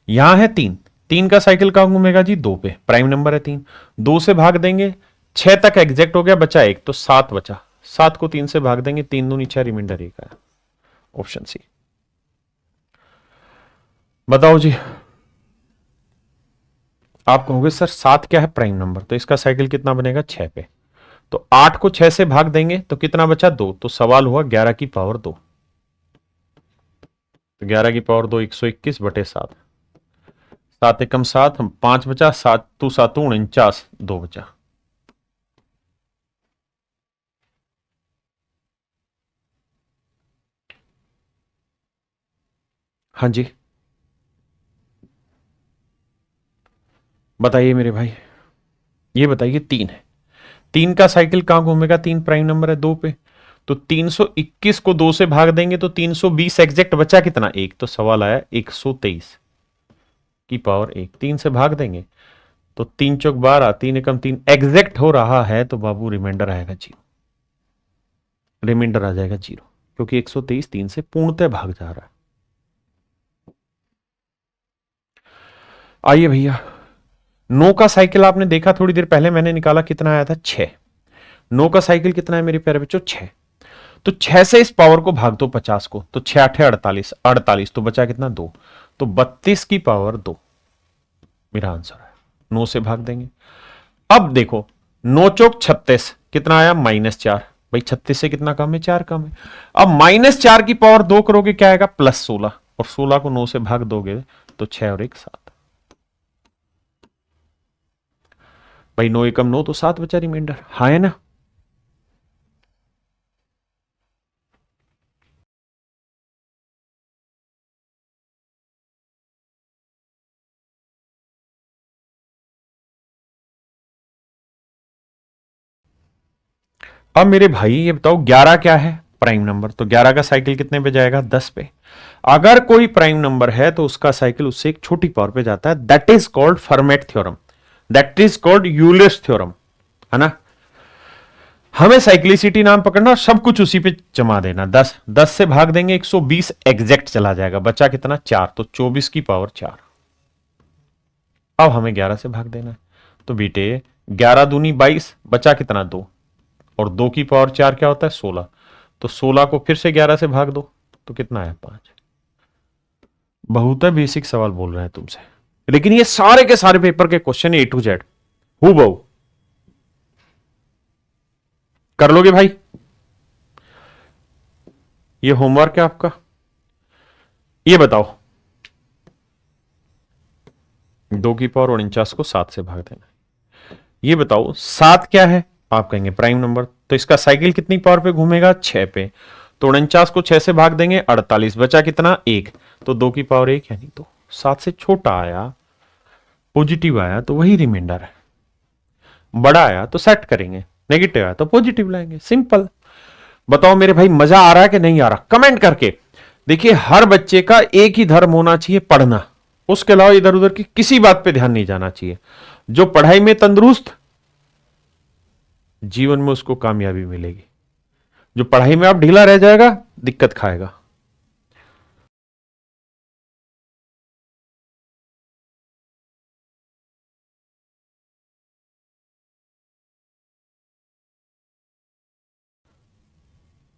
यहां है 3, 3 का साइकिल कहां घूमेगा जी, 2 पे, प्राइम नंबर है 3, 2 से भाग देंगे, 6 तक एग्जैक्ट हो गया, बचा 1, तो 7 बचा, 7 को 3 से भाग देंगे, 3 दूनी 6, रिमाइंडर 1 आया। Option c. बताओ जी, आप कहोगे सर 7 क्या है, प्राइम नंबर, तो इसका साइकिल कितना बनेगा, 6 पे। तो 8 को 6 से भाग देंगे तो कितना बचा 2, तो सवाल हुआ 11 की पावर 2। तो 11 की पावर 2 121/7, 7 एकम 7, हम 5 बचा, 7 तू 7 49, 2 बचा। हाँ जी, बताइए मेरे भाई, ये बताइए 3 है, 3 का साइकिल कहां घूमेगा, 3 प्राइम नंबर है 2 पे, तो 321 को 2 से भाग देंगे तो 320 एग्जैक्ट बचा कितना 1, तो सवाल आया 123 की पावर 1, 3 से भाग देंगे तो 3 चौक 12, 3 एकम 3 एग्जैक्ट हो रहा है, तो बाबू रिमाइंडर आएगा 0, रिमाइंडर आ जाएगा 0, क्योंकि 123 3 से पूर्णतः भाग जा रहा है। आइए भैया, 9 का साइकिल आपने देखा थोड़ी देर पहले, मैंने निकाला कितना आया था 6, 9 का साइकिल कितना है मेरे प्यारे बच्चों 6, तो 6 से इस पावर को भाग दो 50 को, तो 6 8 48, 48 तो बचा कितना 2, तो 32 की पावर 2 मेरा आंसर है। 9 से भाग देंगे, अब देखो 9 चौक 36 कितना आया -4, भाई 36 से कितना कम है 4 कम है, अब -4 की पावर 2 करोगे क्या आएगा +16, और 16 को 9 से भाग दोगे तो 6 और 1 7, भाई 9 एकम 9 तो 7 बचा रिमाइंडर, हाँ है ना। अब मेरे भाई ये बताओ 11 क्या है प्राइम नंबर, तो 11 का साइकिल कितने पे जाएगा 10 पे, अगर कोई प्राइम नंबर है तो उसका साइकिल उससे एक छोटी पावर पे जाता है, that is called format theorem, that is called Euler's theorem, है ना। हमें साइक्लिसिटी नाम पकड़ना, सब कुछ उसी पे जमा देना, 10 से भाग देंगे 120 एग्जैक्ट चला जाएगा, बचा कितना 4, तो 24 की पावर 4, अब हमें 11 से भाग देना है, तो बेटे 11 दूनी 22, बचा कितना 2, और 2 की पावर 4 क्या होता है 16, तो 16 को फिर से 11 से भाग दो तो कितना आया 5। बहुत बेसिक सवाल बोल रहे हैं तुमसे, लेकिन ये सारे के सारे पेपर के question A to Z who बहु कर लोगे भाई, ये होमवर्क है आपका। ये बताओ 2 की पावर 49 को 7 से भाग देना, ये बताओ 7 क्या है, आप कहेंगे प्राइम नंबर, तो इसका साइकिल कितनी पावर पे घूमेगा 6 पे, तो 49 को 6 से भाग देंगे 48, बचा कितना 1, तो 2 की पावर 1, यानी तो 7 से छोटा आया, पॉजिटिव आया तो वही रिमाइंडर है, बड़ा आया तो सेट करेंगे, नेगेटिव आया तो पॉजिटिव लाएंगे, सिंपल। बताओ मेरे भाई मजा आ रहा है कि नहीं आ रहा, कमेंट करके। देखिए हर बच्चे का एक ही धर्म होना चाहिए, पढ़ना, उसके अलावा इधर उधर की किसी बात पे ध्यान नहीं जाना चाहिए, जो पढ़ाई में तंदुरुस्त जीवन में उसको कामयाबी मिलेगी, जो पढ़ाई में आप ढीला रह जाएगा दिक्कत खाएगा।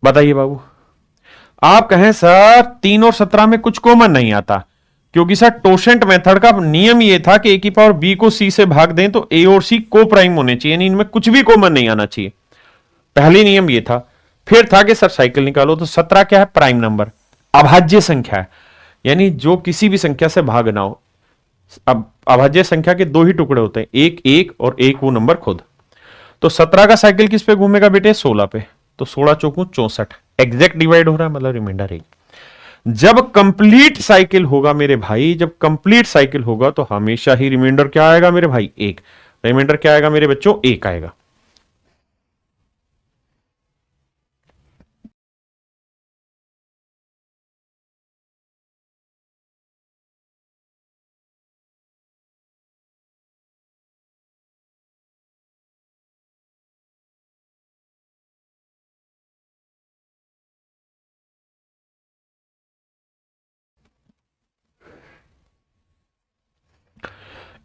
बताइए बाबू, आप कहें सर 3 और 17 में कुछ कॉमन नहीं आता, क्योंकि सर टोशेंट मेथड का नियम यह था कि ए की पावर बी को सी से भाग दें तो ए और सी को प्राइम होने चाहिए, यानी इनमें कुछ भी कॉमन नहीं आना चाहिए, पहली नियम यह था। फिर था कि सर साइकिल निकालो, तो 17 क्या है प्राइम नंबर, अभाज्य संख्या है, यानी जो किसी भी संख्या से भाग ना हो। अब अभाज्य संख्या के दो ही टुकड़े होते हैं, एक एक और एक वो नंबर खुद, तो 17 का साइकिल किस पे घूमेगा बेटे 16 पे, तो 16 चौकू 64 एग्जैक्ट डिवाइड हो रहा है, मतलब रिमाइंडर 1। जब कंप्लीट साइकिल होगा मेरे भाई, जब कंप्लीट साइकिल होगा तो हमेशा ही रिमाइंडर क्या आएगा मेरे भाई 1, रिमाइंडर क्या आएगा मेरे बच्चों 1 आएगा।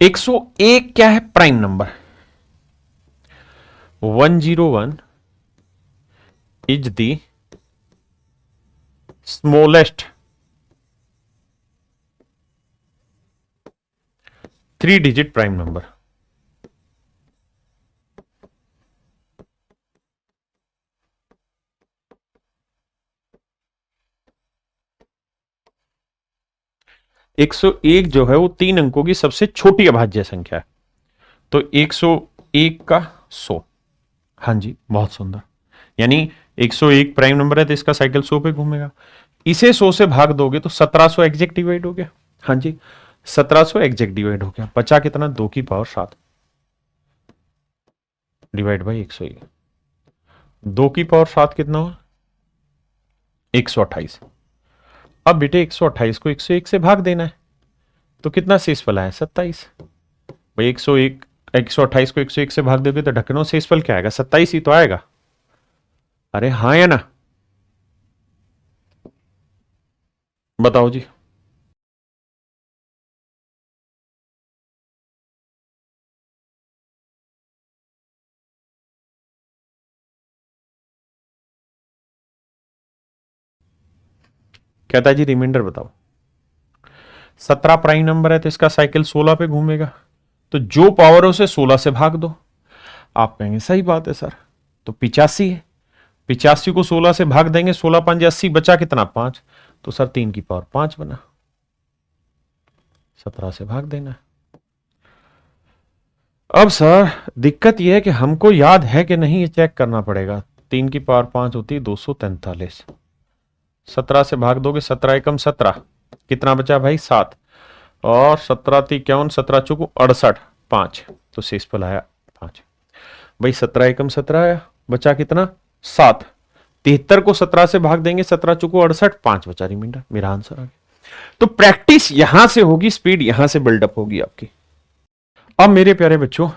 एक सौ एक क्या है prime number, 101 is the smallest 3 digit prime number. 101 जो है वो 3 अंकों की सबसे छोटी अभाज्य संख्या है, तो 101 का 100। हाँ जी, बहुत सुंदर। यानी 101 प्राइम नंबर है तो इसका साइकिल 100 पे घूमेगा। इसे 100 से भाग दोगे तो 1700 एग्जैक्ट डिवाइड हो गया। हाँ जी, 1700 एग्जैक्ट डिवाइड हो गया। बचा कितना? 2 की पावर 7 डिवाइड बाई 101। 2 की पावर 7 कितना हुआ? 128। अब बेटे 128 को 101 से भाग देना है, तो कितना शेषफल आया? 27। भाई 101 128 को 101 से भाग दोगे तो ढक्कनों शेषफल क्या आएगा? 27 ही तो आएगा। अरे हाँ या ना? बताओ जी। कहता है जी रिमाइंडर बताओ। 17 प्राइम नंबर है तो इसका साइकिल 16 पे घूमेगा, तो जो पावर है उसे 16 से भाग दो। आप कहेंगे सही बात है सर, तो 85 है, 85 को 16 से भाग देंगे, 16 5 80, बचा कितना? 5, तो सर 3 की पावर 5 बना, 17 से भाग देना। अब सर दिक्कत यह है कि हमको याद है कि नहीं ये चेक करना पड़ेगा। 3 की पावर 5 होती है 243, 17 से भाग दोगे, 17 एकम 17, कितना बचा भाई? 7, और 17 51, 17 चौको 68, 5, तो शेषफल आया 5। भाई 17 एकम 17 आया, बचा कितना? 7। 73 को 17 से भाग देंगे, 17 चौको 68, 5 बचा रिमाइंडर। मेरा आंसर आ गया। तो प्रैक्टिस यहां से होगी, स्पीड यहां से बिल्डअप होगी आपकी। अब मेरे प्यारे बच्चों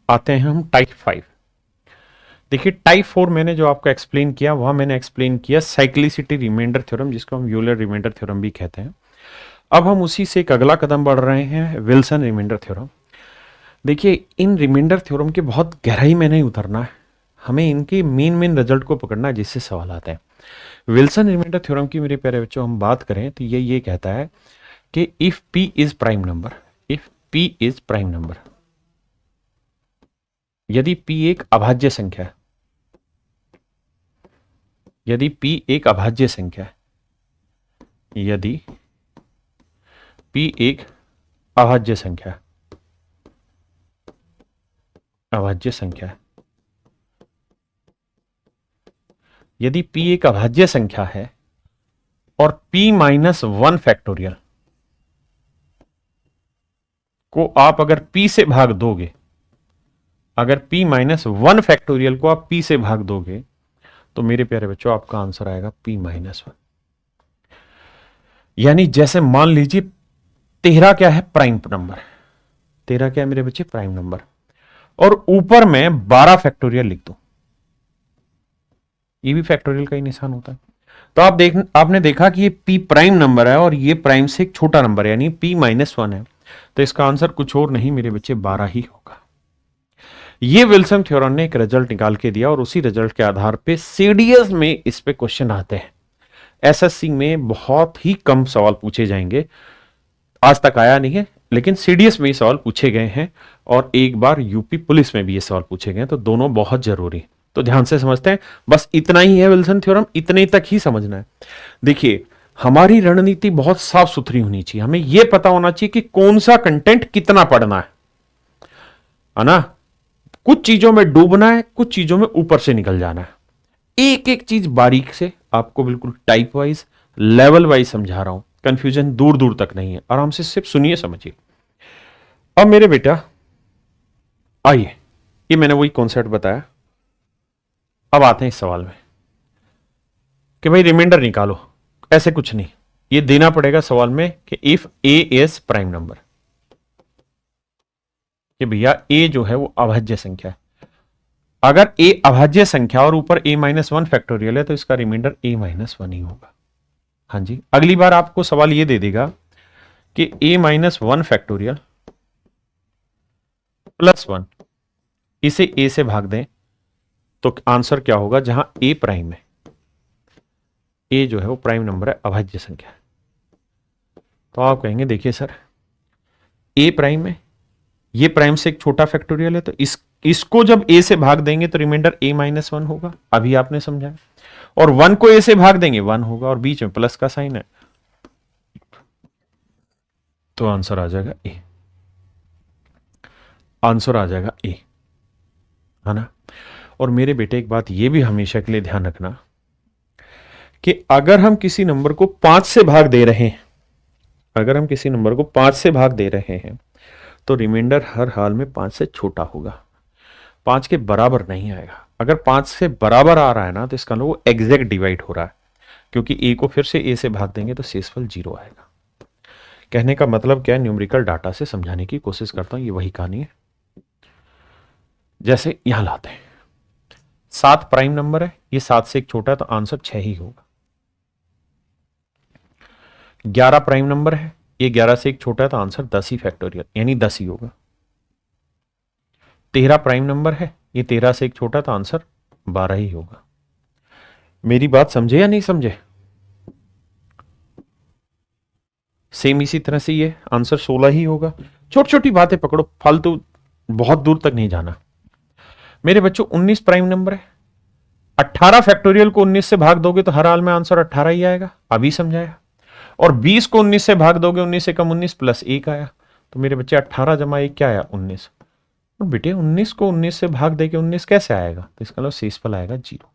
आते हैं हम टाइप 5। देखिए टाइप 4 मैंने जो आपको एक्सप्लेन किया, वहां मैंने एक्सप्लेन किया साइक्लिसिटी रिमाइंडर थ्योरम, जिसको हम यूलर रिमाइंडर थ्योरम भी कहते हैं। अब हम उसी से एक अगला कदम बढ़ रहे हैं, विल्सन रिमाइंडर थ्योरम। देखिए इन रिमाइंडर थ्योरम के बहुत गहराई में नहीं उतरना है, हमें इनके मेन रिजल्ट को पकड़ना है जिससे सवाल आते हैं। विल्सन रिमाइंडर थ्योरम की मेरे प्यारे बच्चों हम बात करें तो ये कहता है कि if P is prime number, if P is prime number, यदि p एक अभाज्य संख्या है, यदि p एक अभाज्य संख्या है, यदि p एक अभाज्य संख्या है, अभाज्य संख्या है, यदि p एक अभाज्य संख्या है और p माइनस 1 फैक्टोरियल को आप अगर p से भाग दोगे, अगर p माइनस 1 फैक्टोरियल को आप p से भाग दोगे, तो मेरे प्यारे बच्चों आपका आंसर आएगा p माइनस 1। यानी जैसे मान लीजिए 13 क्या है? Prime number. 13 क्या है मेरे बच्चे? Prime number. और ऊपर में 12 फैक्टोरियल लिख दो, ये भी फैक्टोरियल का ही निशान होता है। तो आपने देखा कि ये p प्राइम नंबर है और ये प्राइम से एक छोटा नंबर है, यानी p माइनस 1 है, तो इसका आंसर कुछ और नहीं मेरे बच्चे 12 ही होगा। ये विल्सन थ्योरम ने एक रिजल्ट निकाल के दिया और उसी रिजल्ट के आधार पे सीडीएस में इस पे क्वेश्चन आते हैं। एसएससी में बहुत ही कम सवाल पूछे जाएंगे, आज तक आया नहीं है, लेकिन सीडीएस में ये सवाल पूछे गए हैं और एक बार यूपी पुलिस में भी ये सवाल पूछे गए हैं, तो दोनों बहुत जरूरी। तो ध्यान से समझते हैं, बस इतना ही है विल्सन थ्योरम, इतने तक ही समझना है। देखिए हमारी रणनीति बहुत साफ सुथरी होनी चाहिए, हमें यह पता होना चाहिए कि कौन सा कंटेंट कितना पढ़ना है ना। कुछ चीजों में डूबना है, कुछ चीजों में ऊपर से निकल जाना है। एक एक चीज बारीक से आपको बिल्कुल टाइप वाइज, लेवल वाइज समझा रहा हूं, कंफ्यूजन दूर दूर तक नहीं है, आराम से सिर्फ सुनिए समझिए। अब मेरे बेटा आइए, ये मैंने वही कॉन्सेप्ट बताया। अब आते हैं इस सवाल में कि भाई रिमाइंडर निकालो, ऐसे कुछ नहीं, ये देना पड़ेगा सवाल में कि if A is prime number, कि भैया ए जो है वो अभाज्य संख्या है। अगर ए अभाज्य संख्या और ऊपर a माइनस 1 फैक्टोरियल है तो इसका रिमाइंडर a माइनस 1 ही होगा। हाँ जी, अगली बार आपको सवाल ये दे देगा कि a माइनस 1 फैक्टोरियल प्लस 1, इसे a से भाग दें तो आंसर क्या होगा? जहां a प्राइम है, a जो है वो प्राइम नंबर है, अभाज्य संख्या है, तो आप कहेंगे देखिए सर a प्राइम है, ये प्राइम से एक छोटा फैक्टोरियल है, तो इसको जब a से भाग देंगे तो रिमाइंडर a माइनस 1 होगा, अभी आपने समझा। और 1 को a से भाग देंगे 1 होगा, और बीच में प्लस का साइन है, तो आंसर आ जाएगा ए, आंसर आ जाएगा ए, है ना। और मेरे बेटे एक बात ये भी हमेशा के लिए ध्यान रखना कि अगर हम किसी नंबर को 5 से भाग दे रहे हैं, अगर हम किसी नंबर को 5 से भाग दे रहे हैं तो रिमाइंडर हर हाल में 5 से छोटा होगा, 5 के बराबर नहीं आएगा। अगर 5 से बराबर आ रहा है ना तो इसका मतलब वो एग्जैक्ट डिवाइड हो रहा है, क्योंकि ए को फिर से ए से भाग देंगे तो शेषफल 0 आएगा। कहने का मतलब क्या है, न्यूमेरिकल डाटा से समझाने की कोशिश करता हूं, ये वही कहानी है। जैसे यहां लाते हैं, 7 प्राइम नंबर है, ये 7 से एक छोटा है तो आंसर 6 ही होगा। 11 प्राइम नंबर है, ये 11 से एक छोटा है तो आंसर 10 ही फैक्टोरियल यानी 10 ही होगा। 13 प्राइम नंबर है, ये 13 से एक छोटा तो आंसर 12 ही होगा। मेरी बात समझे या नहीं समझे? सेम इसी तरह से ये आंसर 16 ही होगा। छोटी छोटी बातें पकड़ो, फालतू बहुत दूर तक नहीं जाना। मेरे बच्चों 19 प्राइम नंबर है, 18 फैक्टोरियल को 19 से भाग दोगे तो हर हाल में आंसर 18 ही आएगा, अभी समझाया। और 20 को 19 से भाग दोगे, 19 से कम 19 प्लस 1 आया, तो मेरे बच्चे 18 जमा 1 क्या आया, 19। और बेटे 19 को 19 से भाग दे के 19 कैसे आएगा, तो इसका मतलब शेषफल आएगा 0।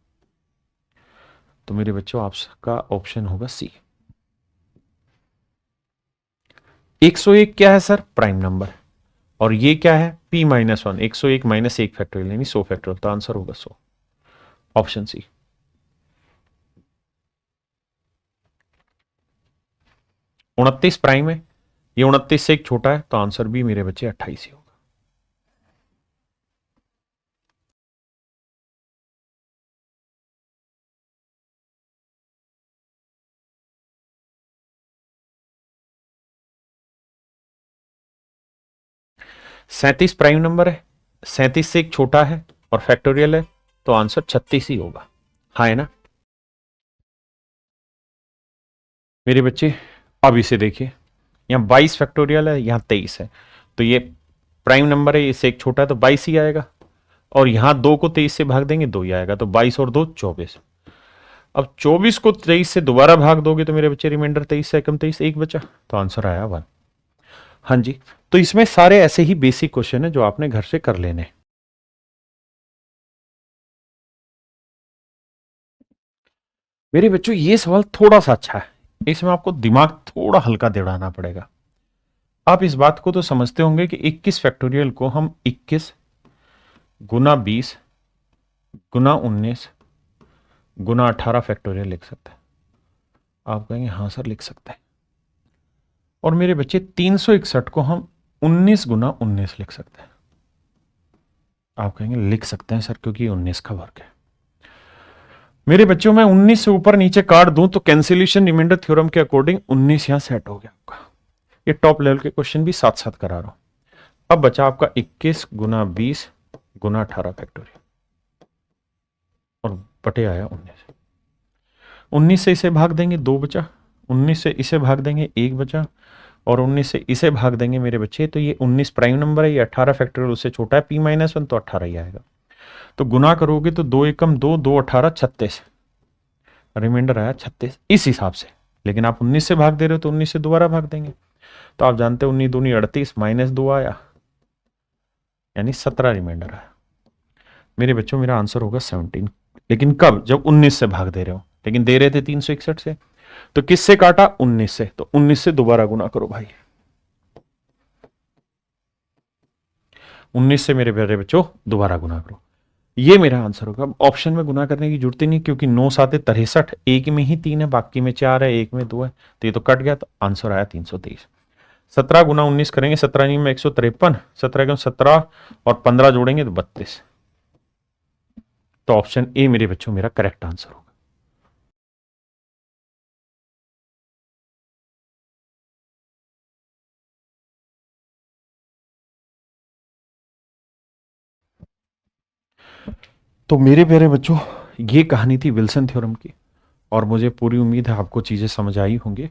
तो मेरे बच्चों आपका ऑप्शन होगा सी। 101 क्या है सर, प्राइम नंबर, और ये क्या है p-1, 101 माइनस 1 फैक्टोरियल यानी 100 फैक्टोरियल, तो आंसर होगा 100, ऑप्शन सी। 29 प्राइम है, ये 29 से एक छोटा है तो आंसर भी मेरे बच्चे 28 ही होगा। सैंतीस प्राइम नंबर है, 37 से एक छोटा है और फैक्टोरियल है तो आंसर 36 ही होगा, हाँ है ना। मेरे बच्चे अब इसे देखिए, यहाँ 22 फैक्टोरियल है, यहाँ 23 है, तो ये प्राइम नंबर है, इससे एक छोटा है तो 22 ही आएगा। और यहाँ 2 को 23 से भाग देंगे 2 ही आएगा, तो 22 और 2 24। अब 24 को 23 से दोबारा भाग दोगे तो मेरे बच्चे रिमाइंडर 23 से कम 23 एक बचा, तो आंसर आया 1। हाँ जी, तो इसमें सारे ऐसे ही बेसिक क्वेश्चन है जो आपने घर से कर लेने। मेरे बच्चों ये सवाल थोड़ा सा अच्छा है, इसमें आपको दिमाग थोड़ा हल्का दौड़ाना पड़ेगा। आप इस बात को तो समझते होंगे कि 21 फैक्टोरियल को हम 21 गुना 20 गुना 19 गुना 18 फैक्टोरियल लिख सकते हैं। आप कहेंगे हाँ सर लिख सकते हैं। और मेरे बच्चे 361 को हम 19 गुना 19 लिख सकते हैं। आप कहेंगे लिख सकते हैं सर क्योंकि 19 का वर्ग है। मेरे बच्चों में 19 से ऊपर नीचे काट दूं तो कैंसिलेशन रिमाइंडर थ्योरम के अकॉर्डिंग 19 यहां सेट हो गया आपका। ये टॉप लेवल के क्वेश्चन भी साथ साथ करा रहा हूं। अब बचा आपका 21 गुना 20 गुना 18 फैक्टोरियल और बटे आया 19। 19 से इसे भाग देंगे 2 बचा, 19 से इसे भाग देंगे 1 बचा, और 19 से इसे भाग देंगे मेरे बच्चे, तो ये 19 प्राइम नंबर है, ये 18 फैक्टोरियल उससे छोटा है p-1 तो 18 ही आएगा। तो गुना करोगे तो 2 एकम 2, 2 18 36, रिमाइंडर आया 36 इस हिसाब से। लेकिन आप 19 से भाग दे रहे हो तो 19 से दोबारा भाग देंगे, तो आप जानते हो 19 दूनी 38 माइनस 2 आया यानी 17 रिमाइंडर आया। मेरे बच्चों मेरा आंसर होगा 17, लेकिन कब, जब 19 से भाग दे रहे हो, लेकिन दे रहे थे 361 से, तो किससे काटा 19 से, तो 19 से दोबारा गुना करो भाई, 19 से मेरे प्यारे बच्चों दोबारा गुना करो, ये मेरा आंसर होगा। ऑप्शन में गुना करने की जरूरत ही नहीं, क्योंकि 9 7 63, एक में ही 3 है, बाकी में 4 है, एक में 2 है, तो ये तो कट गया, तो आंसर आया 323। 17 गुना 19 करेंगे, 17 में 153, 17 17 और 15 जोड़ेंगे तो 32, तो ऑप्शन ए मेरे बच्चों मेरा करेक्ट आंसर होगा। तो मेरे प्यारे बच्चों ये कहानी थी विल्सन थ्योरम की, और मुझे पूरी उम्मीद है आपको चीज़ें समझ आई होंगी।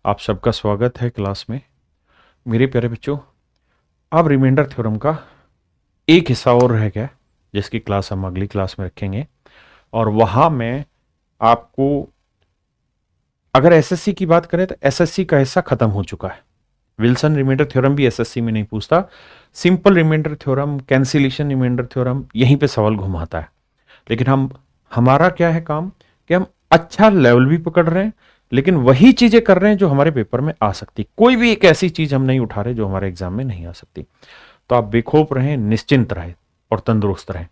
आप सबका स्वागत है क्लास में। मेरे प्यारे बच्चों अब रिमाइंडर थ्योरम का एक हिस्सा और रह गया, जिसकी क्लास हम अगली क्लास में रखेंगे, और वहां में आपको, अगर एसएससी की बात करें तो एसएससी का हिस्सा खत्म हो चुका है, विल्सन रिमाइंडर थ्योरम भी एसएससी में नहीं पूछता, simple remainder theorem, cancellation remainder theorem, यहीं पे सवाल घुमाता है। लेकिन हमारा क्या है काम कि हम अच्छा लेवल भी पकड़ रहे हैं, लेकिन वही चीजें कर रहे हैं जो हमारे पेपर में आ सकती। कोई भी एक ऐसी चीज हम नहीं उठा रहे जो हमारे एग्जाम में नहीं आ सकती। तो आप बेखौफ रहें, निश्चिंत रहें और तंदुरुस्त रहें।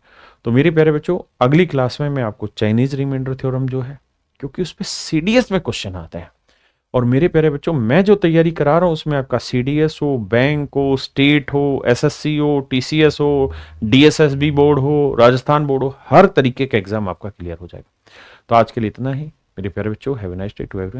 तो मेरे प्यारे बच्चों, अगली क्लास में मैं आपको चाइनीज रिमाइंडर थ्योरम जो है, क्योंकि उस पर सीडीएस में क्वेश्चन आते हैं, और मेरे प्यारे बच्चों मैं जो तैयारी करा रहा हूं उसमें आपका सीडीएस हो, बैंक हो, स्टेट हो, एसएससी हो, टीसीएस हो, डीएसएसबी बोर्ड हो, राजस्थान बोर्ड हो, हर तरीके का एग्जाम आपका क्लियर हो जाएगा। तो आज के लिए इतना ही मेरे प्यारे बच्चों। Have a nice day to everyone.